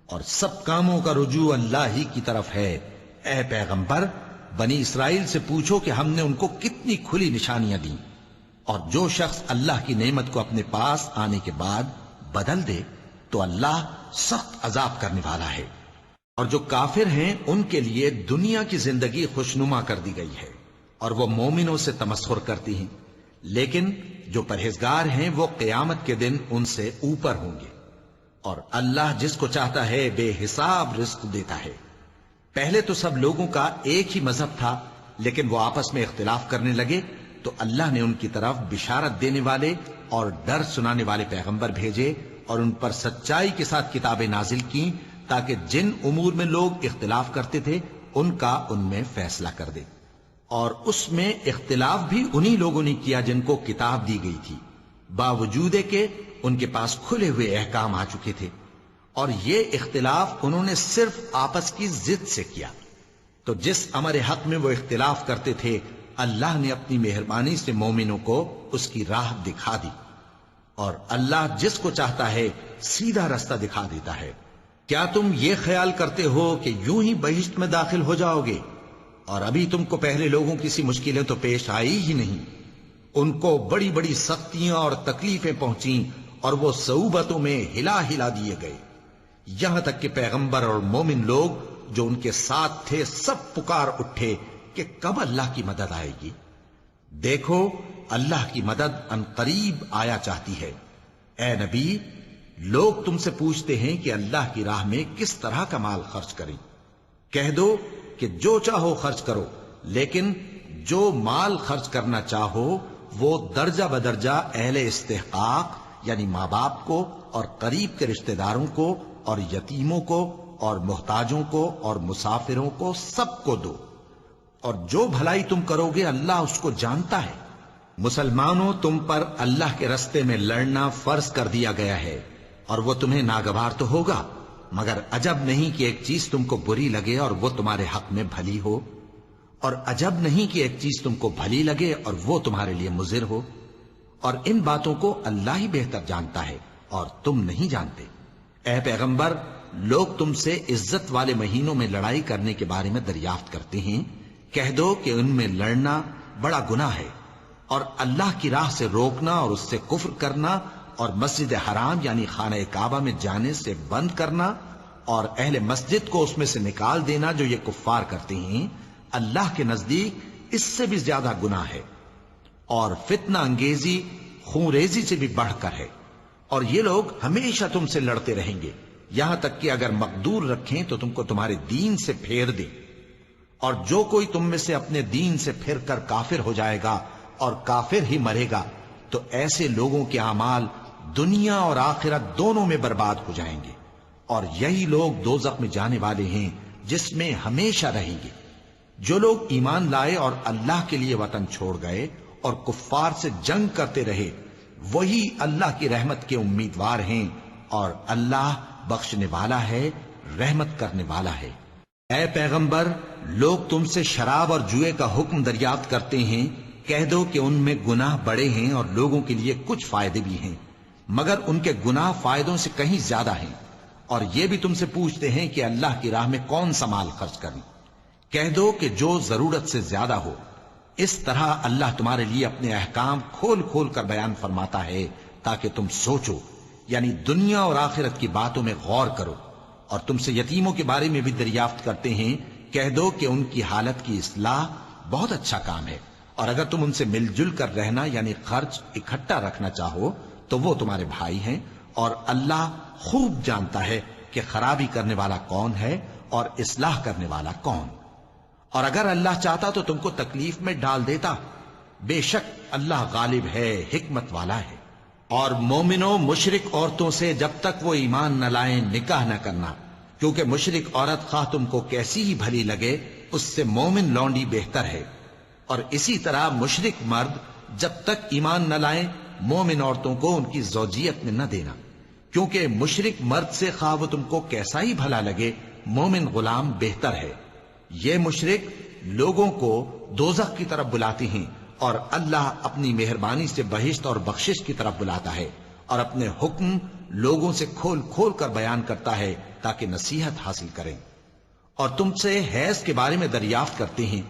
اور سب کاموں کا رجوع اللہ ہی کی طرف ہے۔ اے پیغمبر، بنی اسرائیل سے پوچھو کہ ہم نے ان کو کتنی کھلی نشانیاں دیں، اور جو شخص اللہ کی نعمت کو اپنے پاس آنے کے بعد بدل دے تو اللہ سخت عذاب کرنے والا ہے۔ اور جو کافر ہیں ان کے لیے دنیا کی زندگی خوشنما کر دی گئی ہے اور وہ مومنوں سے تمسخر کرتی ہیں، لیکن جو پرہیزگار ہیں وہ قیامت کے دن ان سے اوپر ہوں گے۔ اور اللہ جس کو چاہتا ہے بے حساب رزق دیتا ہے۔ پہلے تو سب لوگوں کا ایک ہی مذہب تھا، لیکن وہ آپس میں اختلاف کرنے لگے تو اللہ نے ان کی طرف بشارت دینے والے اور ڈر سنانے والے پیغمبر بھیجے اور ان پر سچائی کے ساتھ کتابیں نازل کی تاکہ جن امور میں لوگ اختلاف کرتے تھے ان کا ان میں فیصلہ کر دے۔ اور اس میں اختلاف بھی انہی لوگوں نے کیا جن کو کتاب دی گئی تھی، باوجود کہ ان کے پاس کھلے ہوئے احکام آ چکے تھے، اور یہ اختلاف انہوں نے صرف آپس کی ضد سے کیا۔ تو جس امر حق میں وہ اختلاف کرتے تھے اللہ نے اپنی مہربانی سے مومنوں کو اس کی راہ دکھا دی، اور اللہ جس کو چاہتا ہے سیدھا رستہ دکھا دیتا ہے۔ کیا تم یہ خیال کرتے ہو کہ یوں ہی بہشت میں داخل ہو جاؤ گے؟ اور ابھی تم کو پہلے لوگوں کی سی مشکلیں تو پیش آئی ہی نہیں، ان کو بڑی بڑی سختیاں اور تکلیفیں پہنچیں اور وہ صعوبتوں میں ہلا ہلا دیے گئے، یہاں تک کہ پیغمبر اور مومن لوگ جو ان کے ساتھ تھے سب پکار اٹھے کہ کب اللہ کی مدد آئے گی۔ دیکھو اللہ کی مدد ان قریب آیا چاہتی ہے۔ اے نبی، لوگ تم سے پوچھتے ہیں کہ اللہ کی راہ میں کس طرح کا مال خرچ کریں۔ کہہ دو کہ جو چاہو خرچ کرو، لیکن جو مال خرچ کرنا چاہو وہ درجہ بدرجہ اہل استحقاق یعنی ماں باپ کو اور قریب کے رشتہ داروں کو اور یتیموں کو اور محتاجوں کو اور مسافروں کو سب کو دو، اور جو بھلائی تم کرو گے اللہ اس کو جانتا ہے۔ مسلمانوں، تم پر اللہ کے رستے میں لڑنا فرض کر دیا گیا ہے، اور وہ تمہیں ناگوار تو ہوگا، مگر عجب نہیں کہ ایک چیز تم کو بری لگے اور وہ تمہارے حق میں بھلی ہو، اور عجب نہیں کہ ایک چیز تم کو بھلی لگے اور وہ تمہارے لیے مضر ہو، اور ان باتوں کو اللہ ہی بہتر جانتا ہے اور تم نہیں جانتے۔ اے پیغمبر، لوگ تم سے عزت والے مہینوں میں لڑائی کرنے کے بارے میں دریافت کرتے ہیں، کہہ دو کہ ان میں لڑنا بڑا گناہ ہے، اور اللہ کی راہ سے روکنا اور اس سے کفر کرنا اور مسجد حرام یعنی خانہ کعبہ میں جانے سے بند کرنا اور اہل مسجد کو اس میں سے نکال دینا جو یہ کفار کرتے ہیں، اللہ کے نزدیک اس سے بھی زیادہ گناہ ہے، اور فتنہ انگیزی خونریزی سے بھی بڑھ کر ہے۔ اور یہ لوگ ہمیشہ تم سے لڑتے رہیں گے، یہاں تک کہ اگر مقدور رکھیں تو تم کو تمہارے دین سے پھیر دیں، اور جو کوئی تم میں سے اپنے دین سے پھر کر کافر ہو جائے گا اور کافر ہی مرے گا تو ایسے لوگوں کے اعمال دنیا اور آخرت دونوں میں برباد ہو جائیں گے، اور یہی لوگ دوزخ میں جانے والے ہیں جس میں ہمیشہ رہیں گے۔ جو لوگ ایمان لائے اور اللہ کے لیے وطن چھوڑ گئے اور کفار سے جنگ کرتے رہے وہی اللہ کی رحمت کے امیدوار ہیں، اور اللہ بخشنے والا ہے، رحمت کرنے والا ہے۔ اے پیغمبر، لوگ تم سے شراب اور جوئے کا حکم دریافت کرتے ہیں، کہہ دو کہ ان میں گناہ بڑے ہیں اور لوگوں کے لیے کچھ فائدے بھی ہیں، مگر ان کے گناہ فائدوں سے کہیں زیادہ ہیں۔ اور یہ بھی تم سے پوچھتے ہیں کہ اللہ کی راہ میں کون سا مال خرچ کریں، کہہ دو کہ جو ضرورت سے زیادہ ہو. اس طرح اللہ تمہارے لیے اپنے احکام کھول کھول کر بیان فرماتا ہے تاکہ تم سوچو، یعنی دنیا اور آخرت کی باتوں میں غور کرو. اور تم سے یتیموں کے بارے میں بھی دریافت کرتے ہیں، کہہ دو کہ ان کی حالت کی اصلاح بہت اچھا کام ہے، اور اگر تم ان سے مل جل کر رہنا یعنی خرچ اکٹھا رکھنا چاہو تو وہ تمہارے بھائی ہیں، اور اللہ خوب جانتا ہے کہ خرابی کرنے والا کون ہے اور اصلاح کرنے والا کون. اور اگر اللہ چاہتا تو تم کو تکلیف میں ڈال دیتا، بے شک اللہ غالب ہے، حکمت والا ہے. اور مومنوں مشرک عورتوں سے جب تک وہ ایمان نہ لائیں نکاح نہ کرنا، کیونکہ مشرک عورت خواہ تم کو کیسی ہی بھلی لگے اس سے مومن لونڈی بہتر ہے. اور اسی طرح مشرک مرد جب تک ایمان نہ لائیں مومن عورتوں کو ان کی زوجیت میں نہ دینا، کیونکہ مشرک مرد سے خواہ وہ تم کو کیسا ہی بھلا لگے مومن غلام بہتر ہے. یہ مشرک لوگوں کو دوزخ کی طرف بلاتے ہیں، اور اللہ اپنی مہربانی سے بہشت اور بخشش کی طرف بلاتا ہے، اور اپنے حکم لوگوں سے کھول کھول کر بیان کرتا ہے تاکہ نصیحت حاصل کریں. اور تم سے حیض کے بارے میں دریافت کرتے ہیں،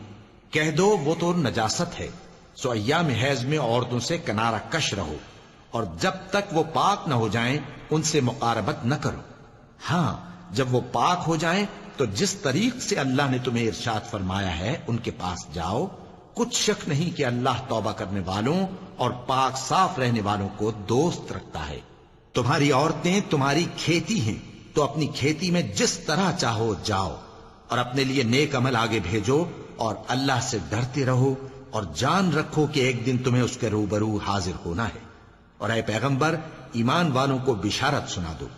کہہ دو وہ تو نجاست ہے، سو ایام حیض میں عورتوں سے کنارہ کش رہو، اور جب تک وہ پاک نہ ہو جائیں ان سے مقاربت نہ کرو. ہاں جب وہ پاک ہو جائیں تو جس طریق سے اللہ نے تمہیں ارشاد فرمایا ہے ان کے پاس جاؤ. کچھ شک نہیں کہ اللہ توبہ کرنے والوں اور پاک صاف رہنے والوں کو دوست رکھتا ہے. تمہاری عورتیں تمہاری کھیتی ہیں، تو اپنی کھیتی میں جس طرح چاہو جاؤ، اور اپنے لیے نیک عمل آگے بھیجو، اور اللہ سے ڈرتے رہو، اور جان رکھو کہ ایک دن تمہیں اس کے روبرو حاضر ہونا ہے. اور اے پیغمبر ایمان والوں کو بشارت سنا دو،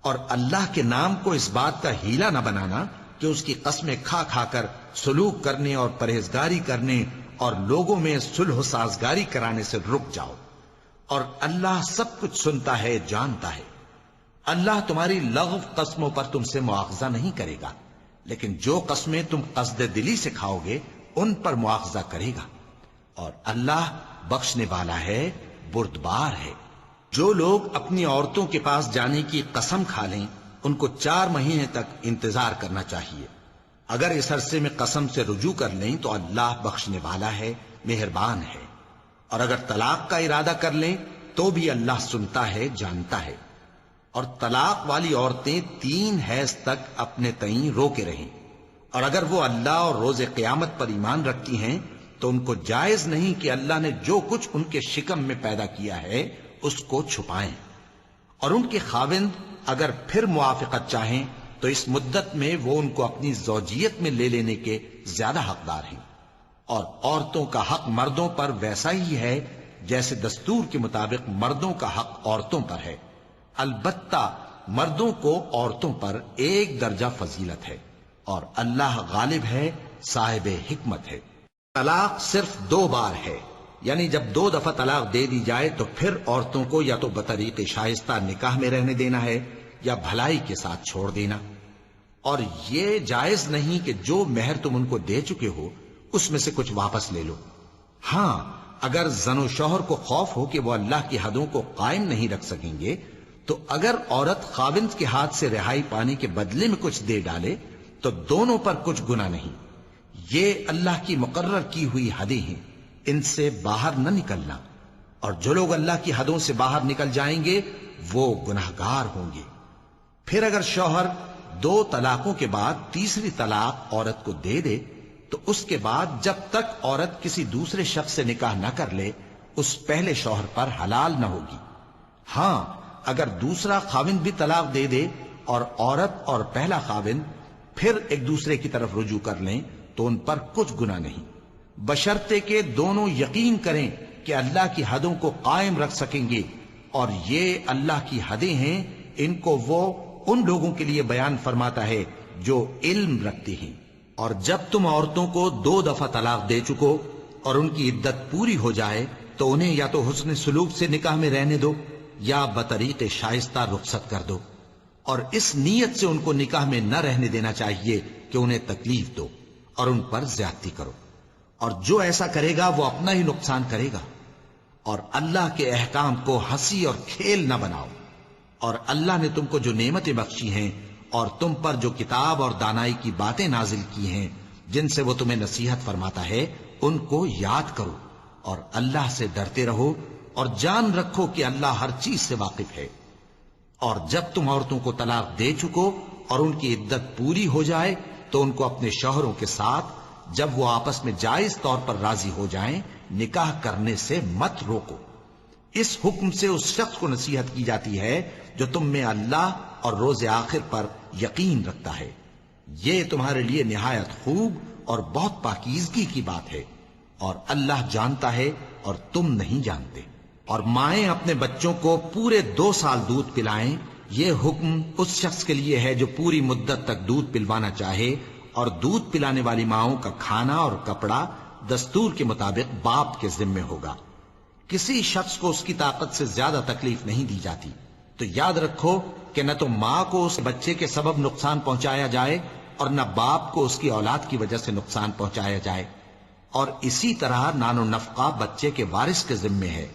اور اللہ کے نام کو اس بات کا ہیلا نہ بنانا کہ اس کی قسمیں کھا کھا کر سلوک کرنے اور پرہیزگاری کرنے اور لوگوں میں صلح و سازگاری کرانے سے رک جاؤ. اور اللہ سب کچھ سنتا ہے، جانتا ہے. اللہ تمہاری لغو قسموں پر تم سے مواخذہ نہیں کرے گا، لیکن جو قسمیں تم قصد دلی سے کھاؤ گے ان پر مواخذہ کرے گا. اور اللہ بخشنے والا ہے، بردبار ہے. جو لوگ اپنی عورتوں کے پاس جانے کی قسم کھا لیں ان کو 4 مہینے تک انتظار کرنا چاہیے. اگر اس عرصے میں قسم سے رجوع کر لیں تو اللہ بخشنے والا ہے، مہربان ہے. اور اگر طلاق کا ارادہ کر لیں تو بھی اللہ سنتا ہے، جانتا ہے. اور طلاق والی عورتیں 3 حیض تک اپنے تئیں روکے رہیں، اور اگر وہ اللہ اور روز قیامت پر ایمان رکھتی ہیں تو ان کو جائز نہیں کہ اللہ نے جو کچھ ان کے شکم میں پیدا کیا ہے اس کو چھپائیں. اور ان کے خاوند اگر پھر موافقت چاہیں تو اس مدت میں وہ ان کو اپنی زوجیت میں لے لینے کے زیادہ حقدار ہیں. اور عورتوں کا حق مردوں پر ویسا ہی ہے جیسے دستور کے مطابق مردوں کا حق عورتوں پر ہے. البتہ مردوں کو عورتوں پر 1 درجہ فضیلت ہے، اور اللہ غالب ہے، صاحب حکمت ہے. طلاق صرف 2 بار ہے، یعنی جب 2 دفعہ طلاق دے دی جائے تو پھر عورتوں کو یا تو بطریق شائستہ نکاح میں رہنے دینا ہے یا بھلائی کے ساتھ چھوڑ دینا. اور یہ جائز نہیں کہ جو مہر تم ان کو دے چکے ہو اس میں سے کچھ واپس لے لو. ہاں اگر زن و شوہر کو خوف ہو کہ وہ اللہ کی حدوں کو قائم نہیں رکھ سکیں گے تو اگر عورت خاوند کے ہاتھ سے رہائی پانے کے بدلے میں کچھ دے ڈالے تو دونوں پر کچھ گناہ نہیں. یہ اللہ کی مقرر کی ہوئی حدیں ہیں، ان سے باہر نہ نکلنا. اور جو لوگ اللہ کی حدوں سے باہر نکل جائیں گے وہ گناہگار ہوں گے. پھر اگر شوہر 2 طلاقوں کے بعد تیسری طلاق عورت کو دے دے تو اس کے بعد جب تک عورت کسی دوسرے شخص سے نکاح نہ کر لے اس پہلے شوہر پر حلال نہ ہوگی. ہاں اگر دوسرا خاوند بھی طلاق دے دے اور عورت اور پہلا خاوند پھر ایک دوسرے کی طرف رجوع کر لیں تو ان پر کچھ گناہ نہیں، بشرطے کہ دونوں یقین کریں کہ اللہ کی حدوں کو قائم رکھ سکیں گے. اور یہ اللہ کی حدیں ہیں، ان کو وہ ان لوگوں کے لیے بیان فرماتا ہے جو علم رکھتے ہیں. اور جب تم عورتوں کو 2 دفعہ طلاق دے چکو اور ان کی عدت پوری ہو جائے تو انہیں یا تو حسن سلوک سے نکاح میں رہنے دو یا بطریق شائستہ رخصت کر دو. اور اس نیت سے ان کو نکاح میں نہ رہنے دینا چاہیے کہ انہیں تکلیف دو اور ان پر زیادتی کرو. اور جو ایسا کرے گا وہ اپنا ہی نقصان کرے گا. اور اللہ کے احکام کو ہنسی اور کھیل نہ بناؤ. اور اللہ نے تم کو جو نعمتیں بخشی ہیں اور تم پر جو کتاب اور دانائی کی باتیں نازل کی ہیں جن سے وہ تمہیں نصیحت فرماتا ہے ان کو یاد کرو، اور اللہ سے ڈرتے رہو، اور جان رکھو کہ اللہ ہر چیز سے واقف ہے۔ اور جب تم عورتوں کو طلاق دے چکو اور ان کی عدت پوری ہو جائے تو ان کو اپنے شوہروں کے ساتھ جب وہ آپس میں جائز طور پر راضی ہو جائیں نکاح کرنے سے مت روکو۔ اس حکم سے اس شخص کو نصیحت کی جاتی ہے جو تم میں اللہ اور روز آخر پر یقین رکھتا ہے۔ یہ تمہارے لیے نہایت خوب اور بہت پاکیزگی کی بات ہے، اور اللہ جانتا ہے اور تم نہیں جانتے۔ اور مائیں اپنے بچوں کو پورے 2 سال دودھ پلائیں، یہ حکم اس شخص کے لیے ہے جو پوری مدت تک دودھ پلوانا چاہے، اور دودھ پلانے والی ماؤں کا کھانا اور کپڑا دستور کے مطابق باپ کے ذمے ہوگا۔ کسی شخص کو اس کی طاقت سے زیادہ تکلیف نہیں دی جاتی، تو یاد رکھو کہ نہ تو ماں کو اس بچے کے سبب نقصان پہنچایا جائے اور نہ باپ کو اس کی اولاد کی وجہ سے نقصان پہنچایا جائے، اور اسی طرح نان و نفقہ بچے کے وارث کے ذمے ہے۔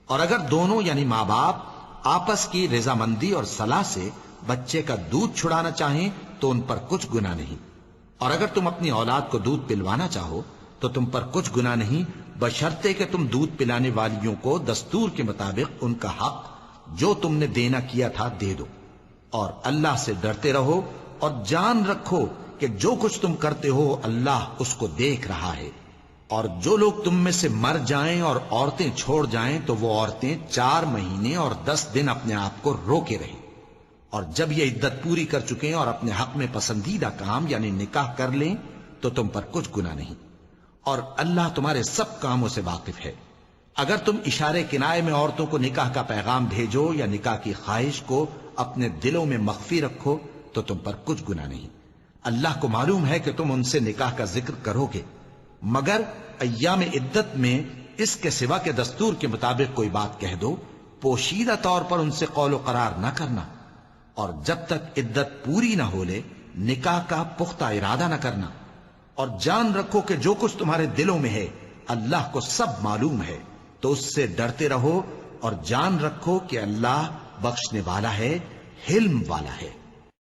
اور اگر دونوں یعنی ماں باپ آپس کی رضامندی اور صلاح سے بچے کا دودھ چھڑانا چاہیں تو ان پر کچھ گناہ نہیں، اور اگر تم اپنی اولاد کو دودھ پلوانا چاہو تو تم پر کچھ گناہ نہیں، بشرطے کہ تم دودھ پلانے والیوں کو دستور کے مطابق ان کا حق جو تم نے دینا کیا تھا دے دو۔ اور اللہ سے ڈرتے رہو اور جان رکھو کہ جو کچھ تم کرتے ہو اللہ اس کو دیکھ رہا ہے۔ اور جو لوگ تم میں سے مر جائیں اور عورتیں چھوڑ جائیں تو وہ عورتیں 4 مہینے اور 10 دن اپنے آپ کو روکے رہیں، اور جب یہ عدت پوری کر چکیں اور اپنے حق میں پسندیدہ کام یعنی نکاح کر لیں تو تم پر کچھ گناہ نہیں، اور اللہ تمہارے سب کاموں سے واقف ہے۔ اگر تم اشارے کنائے میں عورتوں کو نکاح کا پیغام بھیجو یا نکاح کی خواہش کو اپنے دلوں میں مخفی رکھو تو تم پر کچھ گناہ نہیں۔ اللہ کو معلوم ہے کہ تم ان سے نکاح کا ذکر کرو گے، مگر ایام عدت میں اس کے سوا کے دستور کے مطابق کوئی بات کہہ دو، پوشیدہ طور پر ان سے قول و قرار نہ کرنا، اور جب تک عدت پوری نہ ہو لے نکاح کا پختہ ارادہ نہ کرنا۔ اور جان رکھو کہ جو کچھ تمہارے دلوں میں ہے اللہ کو سب معلوم ہے، تو اس سے ڈرتے رہو اور جان رکھو کہ اللہ بخشنے والا ہے، حلم والا ہے۔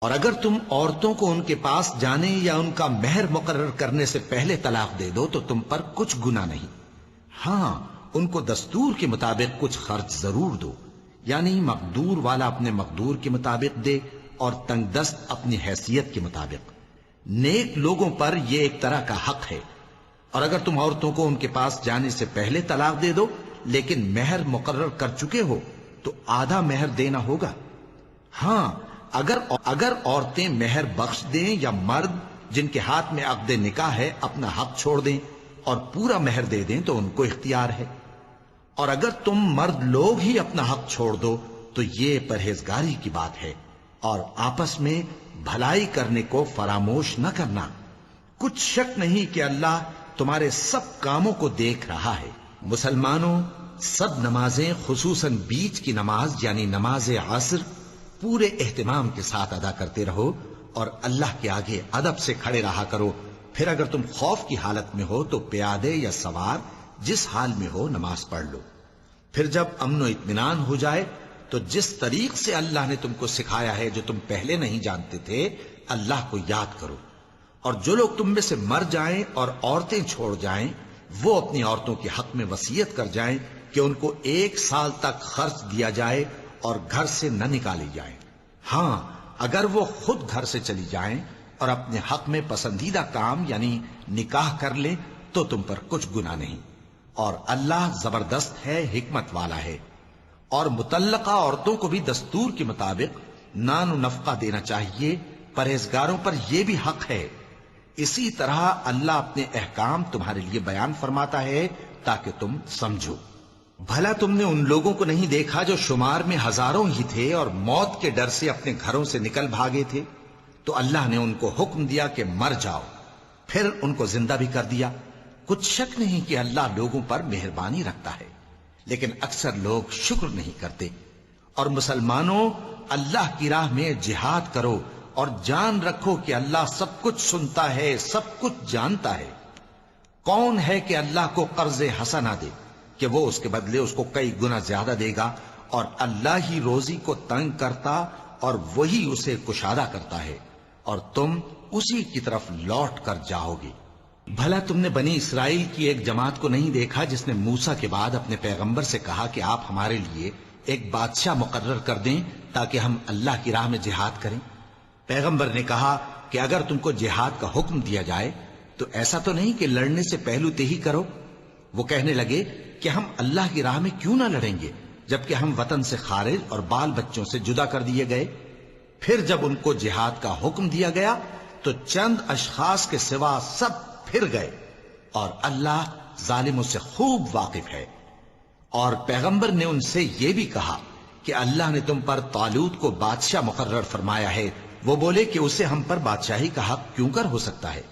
اور اگر تم عورتوں کو ان کے پاس جانے یا ان کا مہر مقرر کرنے سے پہلے طلاق دے دو تو تم پر کچھ گناہ نہیں، ہاں ان کو دستور کے مطابق کچھ خرچ ضرور دو، یعنی مقدور والا اپنے مقدور کے مطابق دے اور تنگ دست اپنی حیثیت کے مطابق۔ نیک لوگوں پر یہ ایک طرح کا حق ہے۔ اور اگر تم عورتوں کو ان کے پاس جانے سے پہلے طلاق دے دو لیکن مہر مقرر کر چکے ہو تو آدھا مہر دینا ہوگا۔ ہاں اگر عورتیں مہر بخش دیں یا مرد جن کے ہاتھ میں عقد نکاح ہے اپنا حق چھوڑ دیں اور پورا مہر دے دیں تو ان کو اختیار ہے۔ اور اگر تم مرد لوگ ہی اپنا حق چھوڑ دو تو یہ پرہیزگاری کی بات ہے، اور آپس میں بھلائی کرنے کو فراموش نہ کرنا۔ کچھ شک نہیں کہ اللہ تمہارے سب کاموں کو دیکھ رہا ہے۔ مسلمانوں، سب نمازیں خصوصاً بیچ کی نماز یعنی نماز عصر پورے اہتمام کے ساتھ ادا کرتے رہو، اور اللہ کے آگے ادب سے کھڑے رہا کرو۔ پھر اگر تم خوف کی حالت میں ہو تو پیادے یا سوار جس حال میں ہو نماز پڑھ لو۔ پھر جب امن و اطمینان ہو جائے تو جس طریق سے اللہ نے تم کو سکھایا ہے جو تم پہلے نہیں جانتے تھے اللہ کو یاد کرو۔ اور جو لوگ تم میں سے مر جائیں اور عورتیں چھوڑ جائیں وہ اپنی عورتوں کے حق میں وصیت کر جائیں کہ ان کو 1 سال تک خرچ دیا جائے اور گھر سے نہ نکالی جائیں۔ ہاں اگر وہ خود گھر سے چلی جائیں اور اپنے حق میں پسندیدہ کام یعنی نکاح کر لیں تو تم پر کچھ گناہ نہیں، اور اللہ زبردست ہے، حکمت والا ہے۔ اور مطلقہ عورتوں کو بھی دستور کے مطابق نان و نفقہ دینا چاہیے، پرہیزگاروں پر یہ بھی حق ہے۔ اسی طرح اللہ اپنے احکام تمہارے لیے بیان فرماتا ہے تاکہ تم سمجھو۔ بھلا تم نے ان لوگوں کو نہیں دیکھا جو شمار میں ہزاروں ہی تھے اور موت کے ڈر سے اپنے گھروں سے نکل بھاگے تھے؟ تو اللہ نے ان کو حکم دیا کہ مر جاؤ، پھر ان کو زندہ بھی کر دیا۔ کچھ شک نہیں کہ اللہ لوگوں پر مہربانی رکھتا ہے، لیکن اکثر لوگ شکر نہیں کرتے۔ اور مسلمانوں، اللہ کی راہ میں جہاد کرو اور جان رکھو کہ اللہ سب کچھ سنتا ہے، سب کچھ جانتا ہے۔ کون ہے کہ اللہ کو قرض حسنہ دے کہ وہ اس کے بدلے اس کو کئی گنا زیادہ دے گا؟ اور اللہ ہی روزی کو تنگ کرتا اور وہی اسے کشادہ کرتا ہے، اور تم اسی کی طرف لوٹ کر جاؤ گے۔ بھلا تم نے بنی اسرائیل کی ایک جماعت کو نہیں دیکھا جس نے موسیٰ کے بعد اپنے پیغمبر سے کہا کہ آپ ہمارے لیے ایک بادشاہ مقرر کر دیں تاکہ ہم اللہ کی راہ میں جہاد کریں؟ پیغمبر نے کہا کہ اگر تم کو جہاد کا حکم دیا جائے تو ایسا تو نہیں کہ لڑنے سے پہلو تہی کرو۔ وہ کہنے لگے کہ ہم اللہ کی راہ میں کیوں نہ لڑیں گے جبکہ ہم وطن سے خارج اور بال بچوں سے جدا کر دیے گئے۔ پھر جب ان کو جہاد کا حکم دیا گیا تو چند اشخاص کے سوا سب پھر گئے، اور اللہ ظالموں سے خوب واقف ہے۔ اور پیغمبر نے ان سے یہ بھی کہا کہ اللہ نے تم پر طالوت کو بادشاہ مقرر فرمایا ہے۔ وہ بولے کہ اسے ہم پر بادشاہی کا حق کیوں کر ہو سکتا ہے؟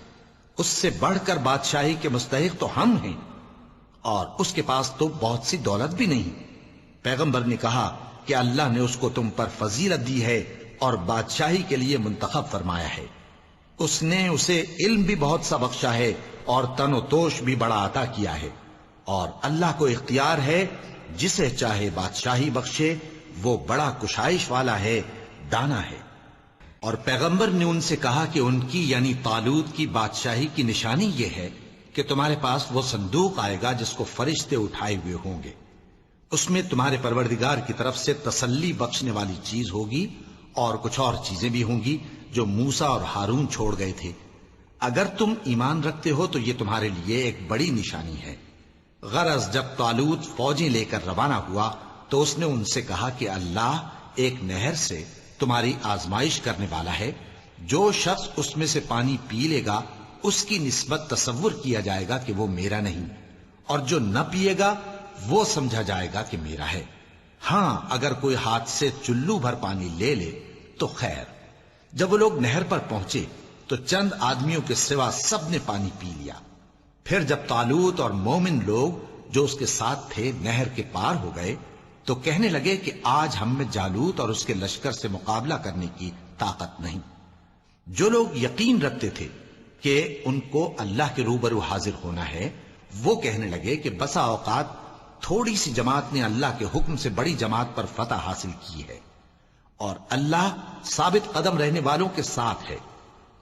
اس سے بڑھ کر بادشاہی کے مستحق تو ہم ہیں، اور اس کے پاس تو بہت سی دولت بھی نہیں۔ پیغمبر نے کہا کہ اللہ نے اس کو تم پر فضیلت دی ہے اور بادشاہی کے لیے منتخب فرمایا ہے۔ اس نے اسے علم بھی بہت سا بخشا ہے اور تن و توش بھی بڑا عطا کیا ہے، اور اللہ کو اختیار ہے جسے چاہے بادشاہی بخشے، وہ بڑا کشائش والا ہے، دانا ہے۔ اور پیغمبر نے ان سے کہا کہ ان کی یعنی طالوت کی بادشاہی کی نشانی یہ ہے کہ تمہارے پاس وہ صندوق آئے گا جس کو فرشتے اٹھائے ہوئے ہوں گے۔ اس میں تمہارے پروردگار کی طرف سے تسلی بخشنے والی چیز ہوگی، اور کچھ اور چیزیں بھی ہوں گی جو موسیٰ اور ہارون چھوڑ گئے تھے۔ اگر تم ایمان رکھتے ہو تو یہ تمہارے لیے ایک بڑی نشانی ہے۔ غرض جب طالوت فوجیں لے کر روانہ ہوا تو اس نے ان سے کہا کہ اللہ ایک نہر سے تمہاری آزمائش کرنے والا ہے، جو شخص اس میں سے پانی پی لے گا اس کی نسبت تصور کیا جائے گا کہ وہ میرا نہیں، اور جو نہ پیے گا وہ سمجھا جائے گا کہ میرا ہے۔ ہاں اگر کوئی ہاتھ سے چلو بھر پانی لے لے تو خیر۔ جب وہ لوگ نہر پر پہنچے تو چند آدمیوں کے سوا سب نے پانی پی لیا۔ پھر جب طالوت اور مومن لوگ جو اس کے ساتھ تھے نہر کے پار ہو گئے تو کہنے لگے کہ آج ہم میں جالوت اور اس کے لشکر سے مقابلہ کرنے کی طاقت نہیں۔ جو لوگ یقین رکھتے تھے کہ ان کو اللہ کے روبرو حاضر ہونا ہے، وہ کہنے لگے کہ بسا اوقات تھوڑی سی جماعت نے اللہ کے حکم سے بڑی جماعت پر فتح حاصل کی ہے، اور اللہ ثابت قدم رہنے والوں کے ساتھ ہے۔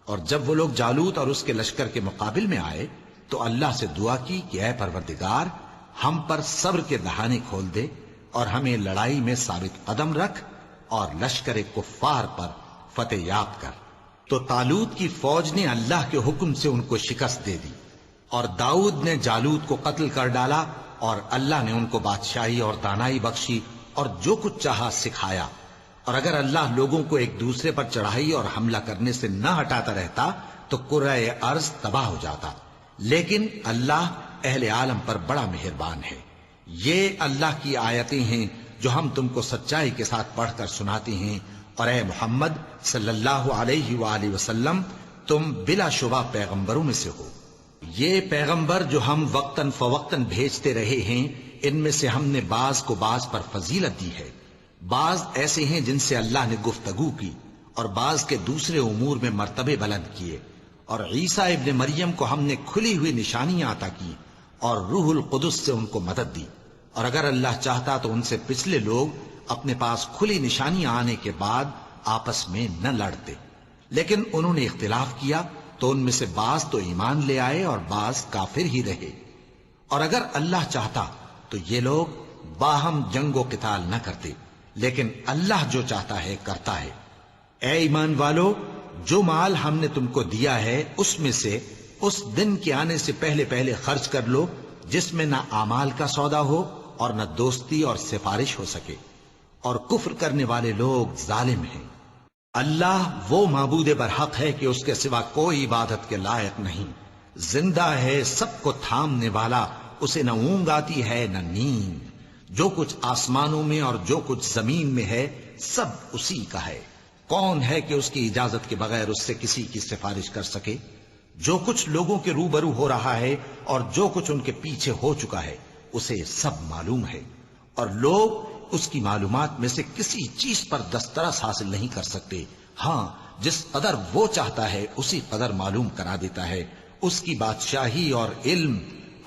اور جب وہ لوگ جالوت اور اس کے لشکر کے مقابل میں آئے تو اللہ سے دعا کی کہ اے پروردگار، ہم پر صبر کے دہانے کھول دے اور ہمیں لڑائی میں ثابت قدم رکھ اور لشکر کفار پر فتح یاب کر۔ تو طالوت کی فوج نے اللہ کے حکم سے ان کو شکست دے دی، اور داؤد نے جالوت کو قتل کر ڈالا، اور اللہ نے ان کو بادشاہی اور دانائی بخشی اور جو کچھ چاہا سکھایا۔ اور اگر اللہ لوگوں کو ایک دوسرے پر چڑھائی اور حملہ کرنے سے نہ ہٹاتا رہتا تو کرۂ ارض تباہ ہو جاتا، لیکن اللہ اہل عالم پر بڑا مہربان ہے۔ یہ اللہ کی آیتیں ہیں جو ہم تم کو سچائی کے ساتھ پڑھ کر سناتے ہیں، اور اے محمد صلی اللہ علیہ وآلہ وسلم تم بلا شبہ پیغمبروں میں سے ہو۔ یہ پیغمبر جو ہم وقتاً فوقتاً بھیجتے رہے ہیں، ان میں سے ہم نے بعض کو بعض پر فضیلت دی ہے۔ بعض ایسے ہیں جن سے اللہ نے گفتگو کی، اور بعض کے دوسرے امور میں مرتبے بلند کیے۔ اور عیسیٰ ابن مریم کو ہم نے کھلی ہوئی نشانیاں عطا کی اور روح القدس سے ان کو مدد دی، اور اگر اللہ چاہتا تو ان سے پچھلے لوگ اپنے پاس کھلی نشانیاں آنے کے بعد آپس میں نہ لڑتے، لیکن انہوں نے اختلاف کیا تو ان میں سے بعض تو ایمان لے آئے اور بعض کافر ہی رہے۔ اور اگر اللہ چاہتا تو یہ لوگ باہم جنگ و قتال نہ کرتے، لیکن اللہ جو چاہتا ہے کرتا ہے۔ اے ایمان والو، جو مال ہم نے تم کو دیا ہے اس میں سے اس دن کے آنے سے پہلے پہلے خرچ کر لو جس میں نہ اعمال کا سودا ہو اور نہ دوستی اور سفارش ہو سکے، اور کفر کرنے والے لوگ ظالم ہیں۔ اللہ وہ معبود برحق ہے کہ اس کے سوا کوئی عبادت کے لائق نہیں، زندہ ہے، سب کو تھامنے والا، اسے نہ اونگ آتی ہے نہ نیند۔ جو کچھ آسمانوں میں اور جو کچھ زمین میں ہے سب اسی کا ہے۔ کون ہے کہ اس کی اجازت کے بغیر اس سے کسی کی سفارش کر سکے؟ جو کچھ لوگوں کے روبرو ہو رہا ہے اور جو کچھ ان کے پیچھے ہو چکا ہے اسے سب معلوم ہے، اور لوگ اس کی معلومات میں سے کسی چیز پر دسترس حاصل نہیں کر سکتے۔ ہاں جس قدر وہ چاہتا ہے اسی قدر معلوم کرا دیتا ہے۔ اس کی بادشاہی اور علم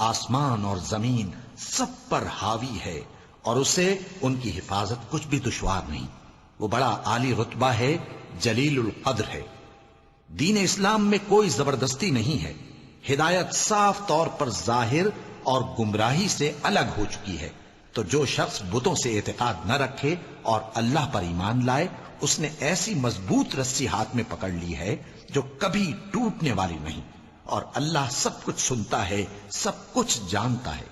آسمان اور زمین سب پر حاوی ہے، اور اسے ان کی حفاظت کچھ بھی دشوار نہیں۔ وہ بڑا عالی رتبہ ہے، جلیل القدر ہے۔ دین اسلام میں کوئی زبردستی نہیں ہے، ہدایت صاف طور پر ظاہر اور گمراہی سے الگ ہو چکی ہے۔ تو جو شخص بتوں سے اعتقاد نہ رکھے اور اللہ پر ایمان لائے، اس نے ایسی مضبوط رسی ہاتھ میں پکڑ لی ہے جو کبھی ٹوٹنے والی نہیں، اور اللہ سب کچھ سنتا ہے، سب کچھ جانتا ہے۔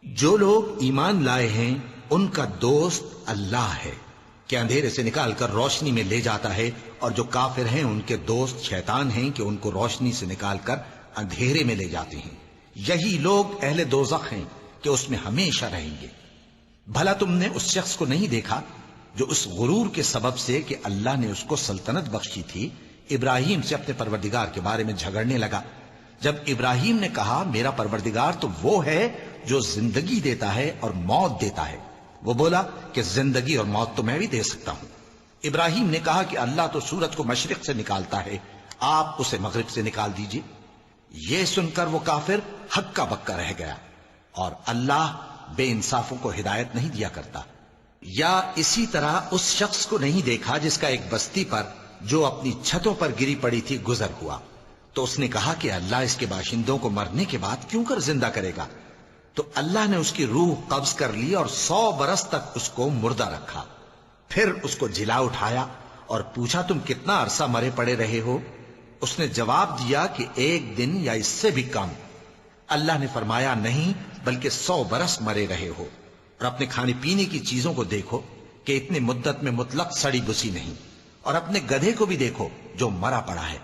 جو لوگ ایمان لائے ہیں ان کا دوست اللہ ہے کہ اندھیرے سے نکال کر روشنی میں لے جاتا ہے، اور جو کافر ہیں ان کے دوست شیطان ہیں کہ ان کو روشنی سے نکال کر اندھیرے میں لے جاتے ہیں۔ یہی لوگ اہل دوزخ ہیں کہ اس میں ہمیشہ رہیں گے۔ بھلا تم نے اس شخص کو نہیں دیکھا جو اس غرور کے سبب سے کہ اللہ نے اس کو سلطنت بخشی تھی، ابراہیم سے اپنے پروردگار کے بارے میں جھگڑنے لگا؟ جب ابراہیم نے کہا میرا پروردگار تو وہ ہے جو زندگی دیتا ہے اور موت دیتا ہے، وہ بولا کہ زندگی اور موت تو میں بھی دے سکتا ہوں۔ ابراہیم نے کہا کہ اللہ تو سورج کو مشرق سے نکالتا ہے، آپ اسے مغرب سے نکال دیجئے۔ یہ سن کر وہ کافر ہکا بکا رہ گیا، اور اللہ بے انصافوں کو ہدایت نہیں دیا کرتا۔ یا اسی طرح اس شخص کو نہیں دیکھا جس کا ایک بستی پر جو اپنی چھتوں پر گری پڑی تھی گزر ہوا، تو اس نے کہا کہ اللہ اس کے باشندوں کو مرنے کے بعد کیوں کر زندہ کرے گا؟ تو اللہ نے اس کی روح قبض کر لی اور 100 برس تک اس کو مردہ رکھا۔ پھر اس کو جلا اٹھایا اور پوچھا تم کتنا عرصہ مرے پڑے رہے ہو؟ اس نے جواب دیا کہ 1 دن یا اس سے بھی کم۔ اللہ نے فرمایا نہیں بلکہ 100 برس مرے رہے ہو، اور اپنے کھانے پینے کی چیزوں کو دیکھو کہ اتنی مدت میں مطلق سڑی بسی نہیں، اور اپنے گدھے کو بھی دیکھو جو مرا پڑا ہے۔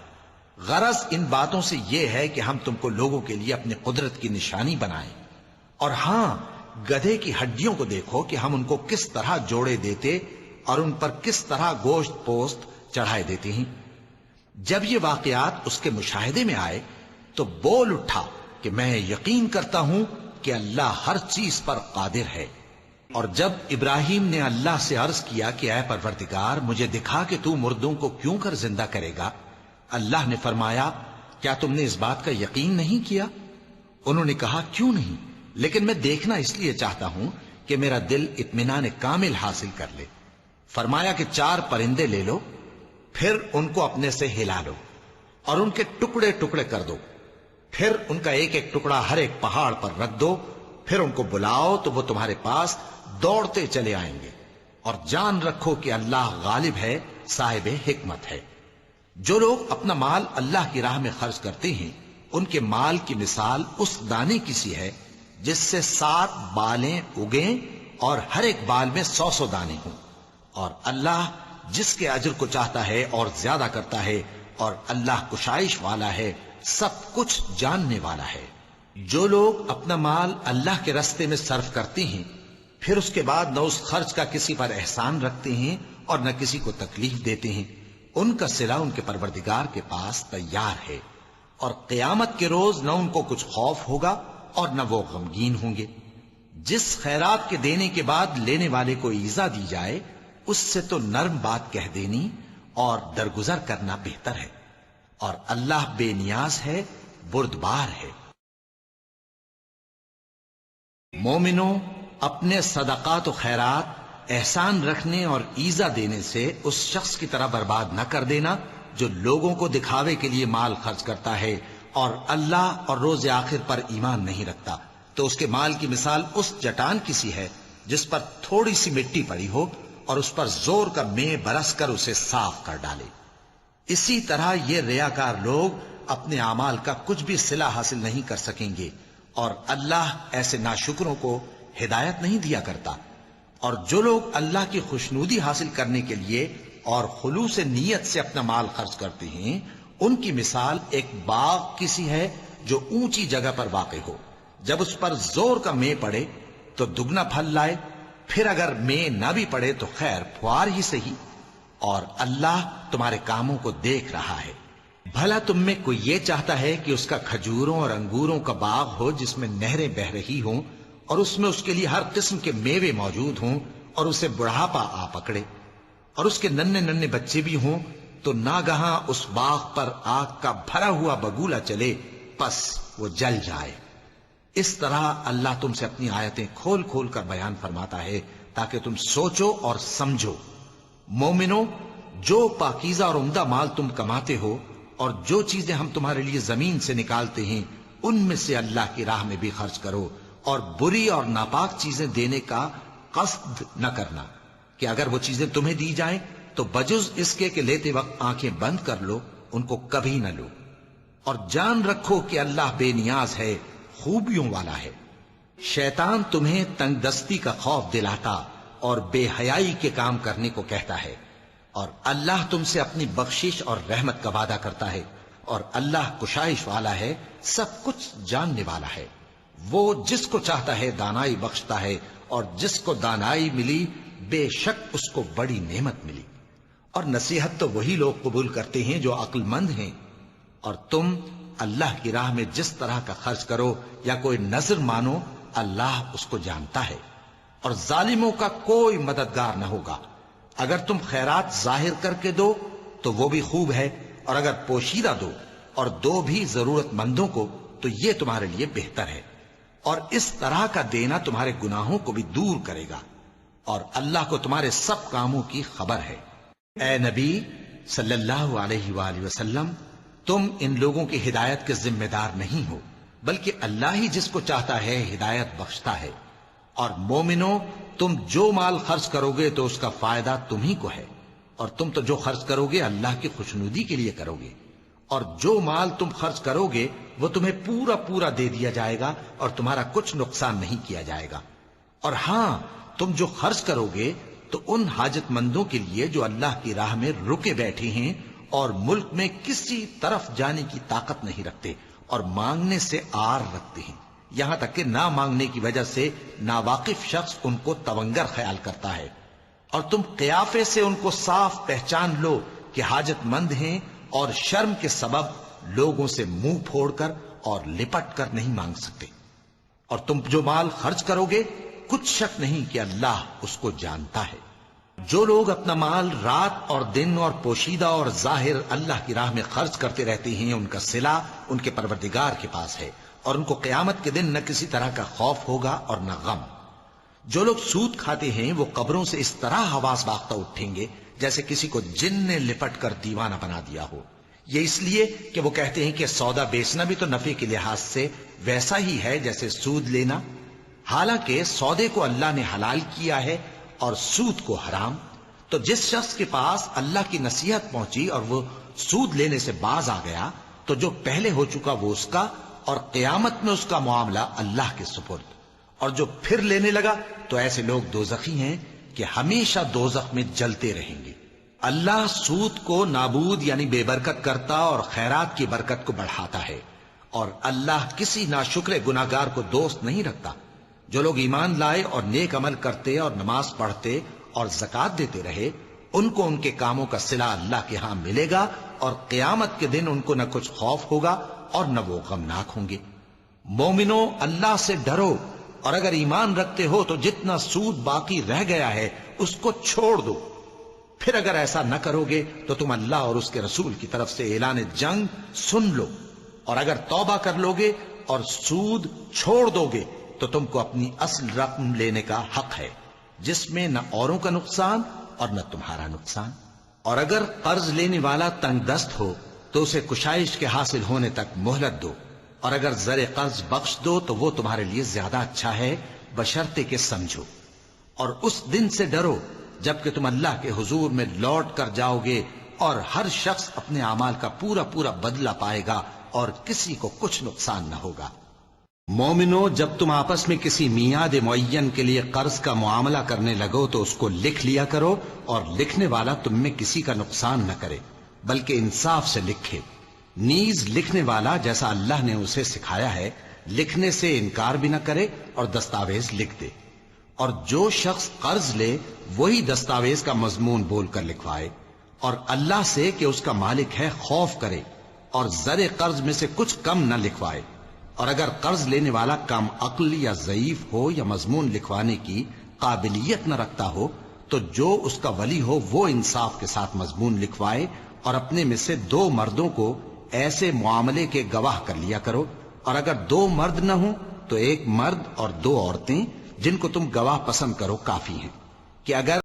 غرض ان باتوں سے یہ ہے کہ ہم تم کو لوگوں کے لیے اپنی قدرت کی نشانی بنائیں، اور ہاں گدھے کی ہڈیوں کو دیکھو کہ ہم ان کو کس طرح جوڑے دیتے اور ان پر کس طرح گوشت پوست چڑھائے دیتے ہیں۔ جب یہ واقعات اس کے مشاہدے میں آئے تو بول اٹھا کہ میں یقین کرتا ہوں کہ اللہ ہر چیز پر قادر ہے۔ اور جب ابراہیم نے اللہ سے عرض کیا کہ اے پروردگار مجھے دکھا کہ تو مردوں کو کیوں کر زندہ کرے گا، اللہ نے فرمایا کیا تم نے اس بات کا یقین نہیں کیا؟ انہوں نے کہا کیوں نہیں، لیکن میں دیکھنا اس لیے چاہتا ہوں کہ میرا دل اطمینان کامل حاصل کر لے۔ فرمایا کہ 4 پرندے لے لو، پھر ان کو اپنے سے ہلا لو اور ان کے ٹکڑے ٹکڑے کر دو، پھر ان کا ایک ایک ٹکڑا ہر ایک پہاڑ پر رکھ دو، پھر ان کو بلاؤ تو وہ تمہارے پاس دوڑتے چلے آئیں گے، اور جان رکھو کہ اللہ غالب ہے، صاحب حکمت ہے۔ جو لوگ اپنا مال اللہ کی راہ میں خرچ کرتے ہیں ان کے مال کی مثال اس دانے کی سی ہے جس سے 7 بالیں اگیں اور ہر ایک بال میں 100 دانے ہوں، اور اللہ جس کے اجر کو چاہتا ہے اور زیادہ کرتا ہے، اور اللہ کشائش والا ہے، سب کچھ جاننے والا ہے۔ جو لوگ اپنا مال اللہ کے راستے میں صرف کرتے ہیں پھر اس کے بعد نہ اس خرچ کا کسی پر احسان رکھتے ہیں اور نہ کسی کو تکلیف دیتے ہیں، ان کا صلہ ان کے پروردگار کے پاس تیار ہے، اور قیامت کے روز نہ ان کو کچھ خوف ہوگا اور نہ وہ غمگین ہوں گے۔ جس خیرات کے دینے کے بعد لینے والے کو ایذا دی جائے اس سے تو نرم بات کہہ دینی اور درگزر کرنا بہتر ہے، اور اللہ بے نیاز ہے، بردبار ہے۔ مومنوں، اپنے صدقات و خیرات احسان رکھنے اور ایذا دینے سے اس شخص کی طرح برباد نہ کر دینا جو لوگوں کو دکھاوے کے لیے مال خرچ کرتا ہے اور اللہ اور روز آخر پر ایمان نہیں رکھتا، تو اس کے مال کی مثال اس چٹان کی سی ہے جس پر تھوڑی سی مٹی پڑی ہو اور اس پر زور کا مے برس کر اسے صاف کر ڈالے۔ اسی طرح یہ ریاکار لوگ اپنے اعمال کا کچھ بھی صلہ حاصل نہیں کر سکیں گے، اور اللہ ایسے ناشکروں کو ہدایت نہیں دیا کرتا۔ اور جو لوگ اللہ کی خوشنودی حاصل کرنے کے لیے اور خلوص نیت سے اپنا مال خرچ کرتے ہیں ان کی مثال ایک باغ کی سی ہے جو اونچی جگہ پر واقع ہو، جب اس پر زور کا مے پڑے تو دگنا پھل لائے، پھر اگر مے نہ بھی پڑے تو خیر پھوار ہی صحیح، اور اللہ تمہارے کاموں کو دیکھ رہا ہے۔ بھلا تم میں کوئی یہ چاہتا ہے کہ اس کا کھجوروں اور انگوروں کا باغ ہو جس میں نہریں بہ رہی ہوں اور اس میں اس کے لیے ہر قسم کے میوے موجود ہوں، اور اسے بڑھاپا آ پکڑے اور اس کے ننھے ننھے بچے بھی ہوں، تو ناگہاں اس باغ پر آگ کا بھرا ہوا بگولا چلے، پس وہ جل جائے۔ اس طرح اللہ تم سے اپنی آیتیں کھول کھول کر بیان فرماتا ہے تاکہ تم سوچو اور سمجھو۔ مومنوں، جو پاکیزہ اور عمدہ مال تم کماتے ہو اور جو چیزیں ہم تمہارے لیے زمین سے نکالتے ہیں ان میں سے اللہ کی راہ میں بھی خرچ کرو، اور بری اور ناپاک چیزیں دینے کا قصد نہ کرنا کہ اگر وہ چیزیں تمہیں دی جائیں تو بجز اس کے کہ لیتے وقت آنکھیں بند کر لو، ان کو کبھی نہ لو، اور جان رکھو کہ اللہ بے نیاز ہے، خوبیوں والا ہے۔ شیطان تمہیں تنگ دستی کا خوف دلاتا اور بے حیائی کے کام کرنے کو کہتا ہے، اور اللہ تم سے اپنی بخشش اور رحمت کا وعدہ کرتا ہے، اور اللہ کشائش والا ہے، سب کچھ جاننے والا ہے۔ وہ جس کو چاہتا ہے دانائی بخشتا ہے، اور جس کو دانائی ملی بے شک اس کو بڑی نعمت ملی۔ اور نصیحت تو وہی لوگ قبول کرتے ہیں جو عقل مند ہیں، اور تم اللہ کی راہ میں جس طرح کا خرچ کرو یا کوئی نذر مانو، اللہ اس کو جانتا ہے، اور ظالموں کا کوئی مددگار نہ ہوگا۔ اگر تم خیرات ظاہر کر کے دو تو وہ بھی خوب ہے، اور اگر پوشیدہ دو اور دو بھی ضرورت مندوں کو تو یہ تمہارے لیے بہتر ہے، اور اس طرح کا دینا تمہارے گناہوں کو بھی دور کرے گا، اور اللہ کو تمہارے سب کاموں کی خبر ہے۔ اے نبی صلی اللہ علیہ وآلہ وسلم، تم ان لوگوں کی ہدایت کے ذمہ دار نہیں ہو، بلکہ اللہ ہی جس کو چاہتا ہے ہدایت بخشتا ہے۔ اور مومنو، تم جو مال خرچ کرو گے تو اس کا فائدہ تمہیں کو ہے، اور تم تو جو خرچ کرو گے اللہ کی خوشنودی کے لیے کرو گے، اور جو مال تم خرچ کرو گے وہ تمہیں پورا پورا دے دیا جائے گا، اور تمہارا کچھ نقصان نہیں کیا جائے گا۔ اور ہاں، تم جو خرچ کرو گے تو ان حاجت مندوں کے لیے جو اللہ کی راہ میں رکے بیٹھے ہیں اور ملک میں کسی طرف جانے کی طاقت نہیں رکھتے اور مانگنے سے آر رکھتے ہیں، یہاں تک کہ نہ مانگنے کی وجہ سے ناواقف شخص ان کو تونگر خیال کرتا ہے، اور تم قیافے سے ان کو صاف پہچان لو کہ حاجت مند ہیں، اور شرم کے سبب لوگوں سے منہ پھوڑ کر اور لپٹ کر نہیں مانگ سکتے۔ اور تم جو مال خرچ کرو گے کچھ شک نہیں کہ اللہ اس کو جانتا ہے۔ جو لوگ اپنا مال رات اور دن اور پوشیدہ اور ظاہر اللہ کی راہ میں خرچ کرتے رہتے ہیں، ان کا صلہ ان کے پروردگار کے پاس ہے، اور ان کو قیامت کے دن نہ کسی طرح کا خوف ہوگا اور نہ غم۔ جو لوگ سود کھاتے ہیں وہ قبروں سے اس طرح حواس باختہ اٹھیں گے جیسے کسی کو جن نے لپٹ کر دیوانہ بنا دیا ہو، یہ اس لیے کہ وہ کہتے ہیں کہ سودا بیچنا بھی تو نفع کے لحاظ سے ویسا ہی ہے جیسے سود لینا، حالانکہ سودے کو اللہ نے حلال کیا ہے اور سود کو حرام۔ تو جس شخص کے پاس اللہ کی نصیحت پہنچی اور وہ سود لینے سے باز آ گیا تو جو پہلے ہو چکا وہ اس کا، اور قیامت میں اس کا معاملہ اللہ کے سپرد۔ اور جو پھر لینے لگا تو ایسے لوگ دوزخی ہیں کہ ہمیشہ دوزخ میں جلتے رہیں گے۔ اللہ سود کو نابود یعنی بے برکت کرتا اور خیرات کی برکت کو بڑھاتا ہے، اور اللہ کسی ناشکر گناہگار کو دوست نہیں رکھتا۔ جو لوگ ایمان لائے اور نیک عمل کرتے اور نماز پڑھتے اور زکوٰۃ دیتے رہے، ان کو ان کے کاموں کا صلہ اللہ کے ہاں ملے گا، اور قیامت کے دن ان کو نہ کچھ خوف ہوگا اور نہ وہ غمناک ہوں گے۔ مومنو، اللہ سے ڈرو، اور اگر ایمان رکھتے ہو تو جتنا سود باقی رہ گیا ہے اس کو چھوڑ دو۔ پھر اگر ایسا نہ کرو گے تو تم اللہ اور اس کے رسول کی طرف سے اعلان جنگ سن لو، اور اگر توبہ کر لو گے اور سود چھوڑ دو گے تو تم کو اپنی اصل رقم لینے کا حق ہے، جس میں نہ اوروں کا نقصان اور نہ تمہارا نقصان۔ اور اگر قرض لینے والا تنگ دست ہو تو اسے کشائش کے حاصل ہونے تک مہلت دو، اور اگر زر قرض بخش دو تو وہ تمہارے لیے زیادہ اچھا ہے، بشرطے کہ سمجھو۔ اور اس دن سے ڈرو جبکہ تم اللہ کے حضور میں لوٹ کر جاؤ گے، اور ہر شخص اپنے اعمال کا پورا پورا بدلہ پائے گا، اور کسی کو کچھ نقصان نہ ہوگا۔ مومنو، جب تم آپس میں کسی میعاد معین کے لیے قرض کا معاملہ کرنے لگو تو اس کو لکھ لیا کرو، اور لکھنے والا تم میں کسی کا نقصان نہ کرے بلکہ انصاف سے لکھے۔ نیز لکھنے والا جیسا اللہ نے اسے سکھایا ہے لکھنے سے انکار بھی نہ کرے اور دستاویز لکھ دے، اور جو شخص قرض لے وہی دستاویز کا مضمون بول کر لکھوائے، اور اللہ سے کہ اس کا مالک ہے خوف کرے، اور زر قرض میں سے کچھ کم نہ لکھوائے۔ اور اگر قرض لینے والا کم عقل یا ضعیف ہو یا مضمون لکھوانے کی قابلیت نہ رکھتا ہو تو جو اس کا ولی ہو وہ انصاف کے ساتھ مضمون لکھوائے، اور اپنے میں سے 2 مردوں کو ایسے معاملے کے گواہ کر لیا کرو، اور اگر 2 مرد نہ ہوں تو 1 مرد اور 2 عورتیں جن کو تم گواہ پسند کرو کافی ہیں، کہ اگر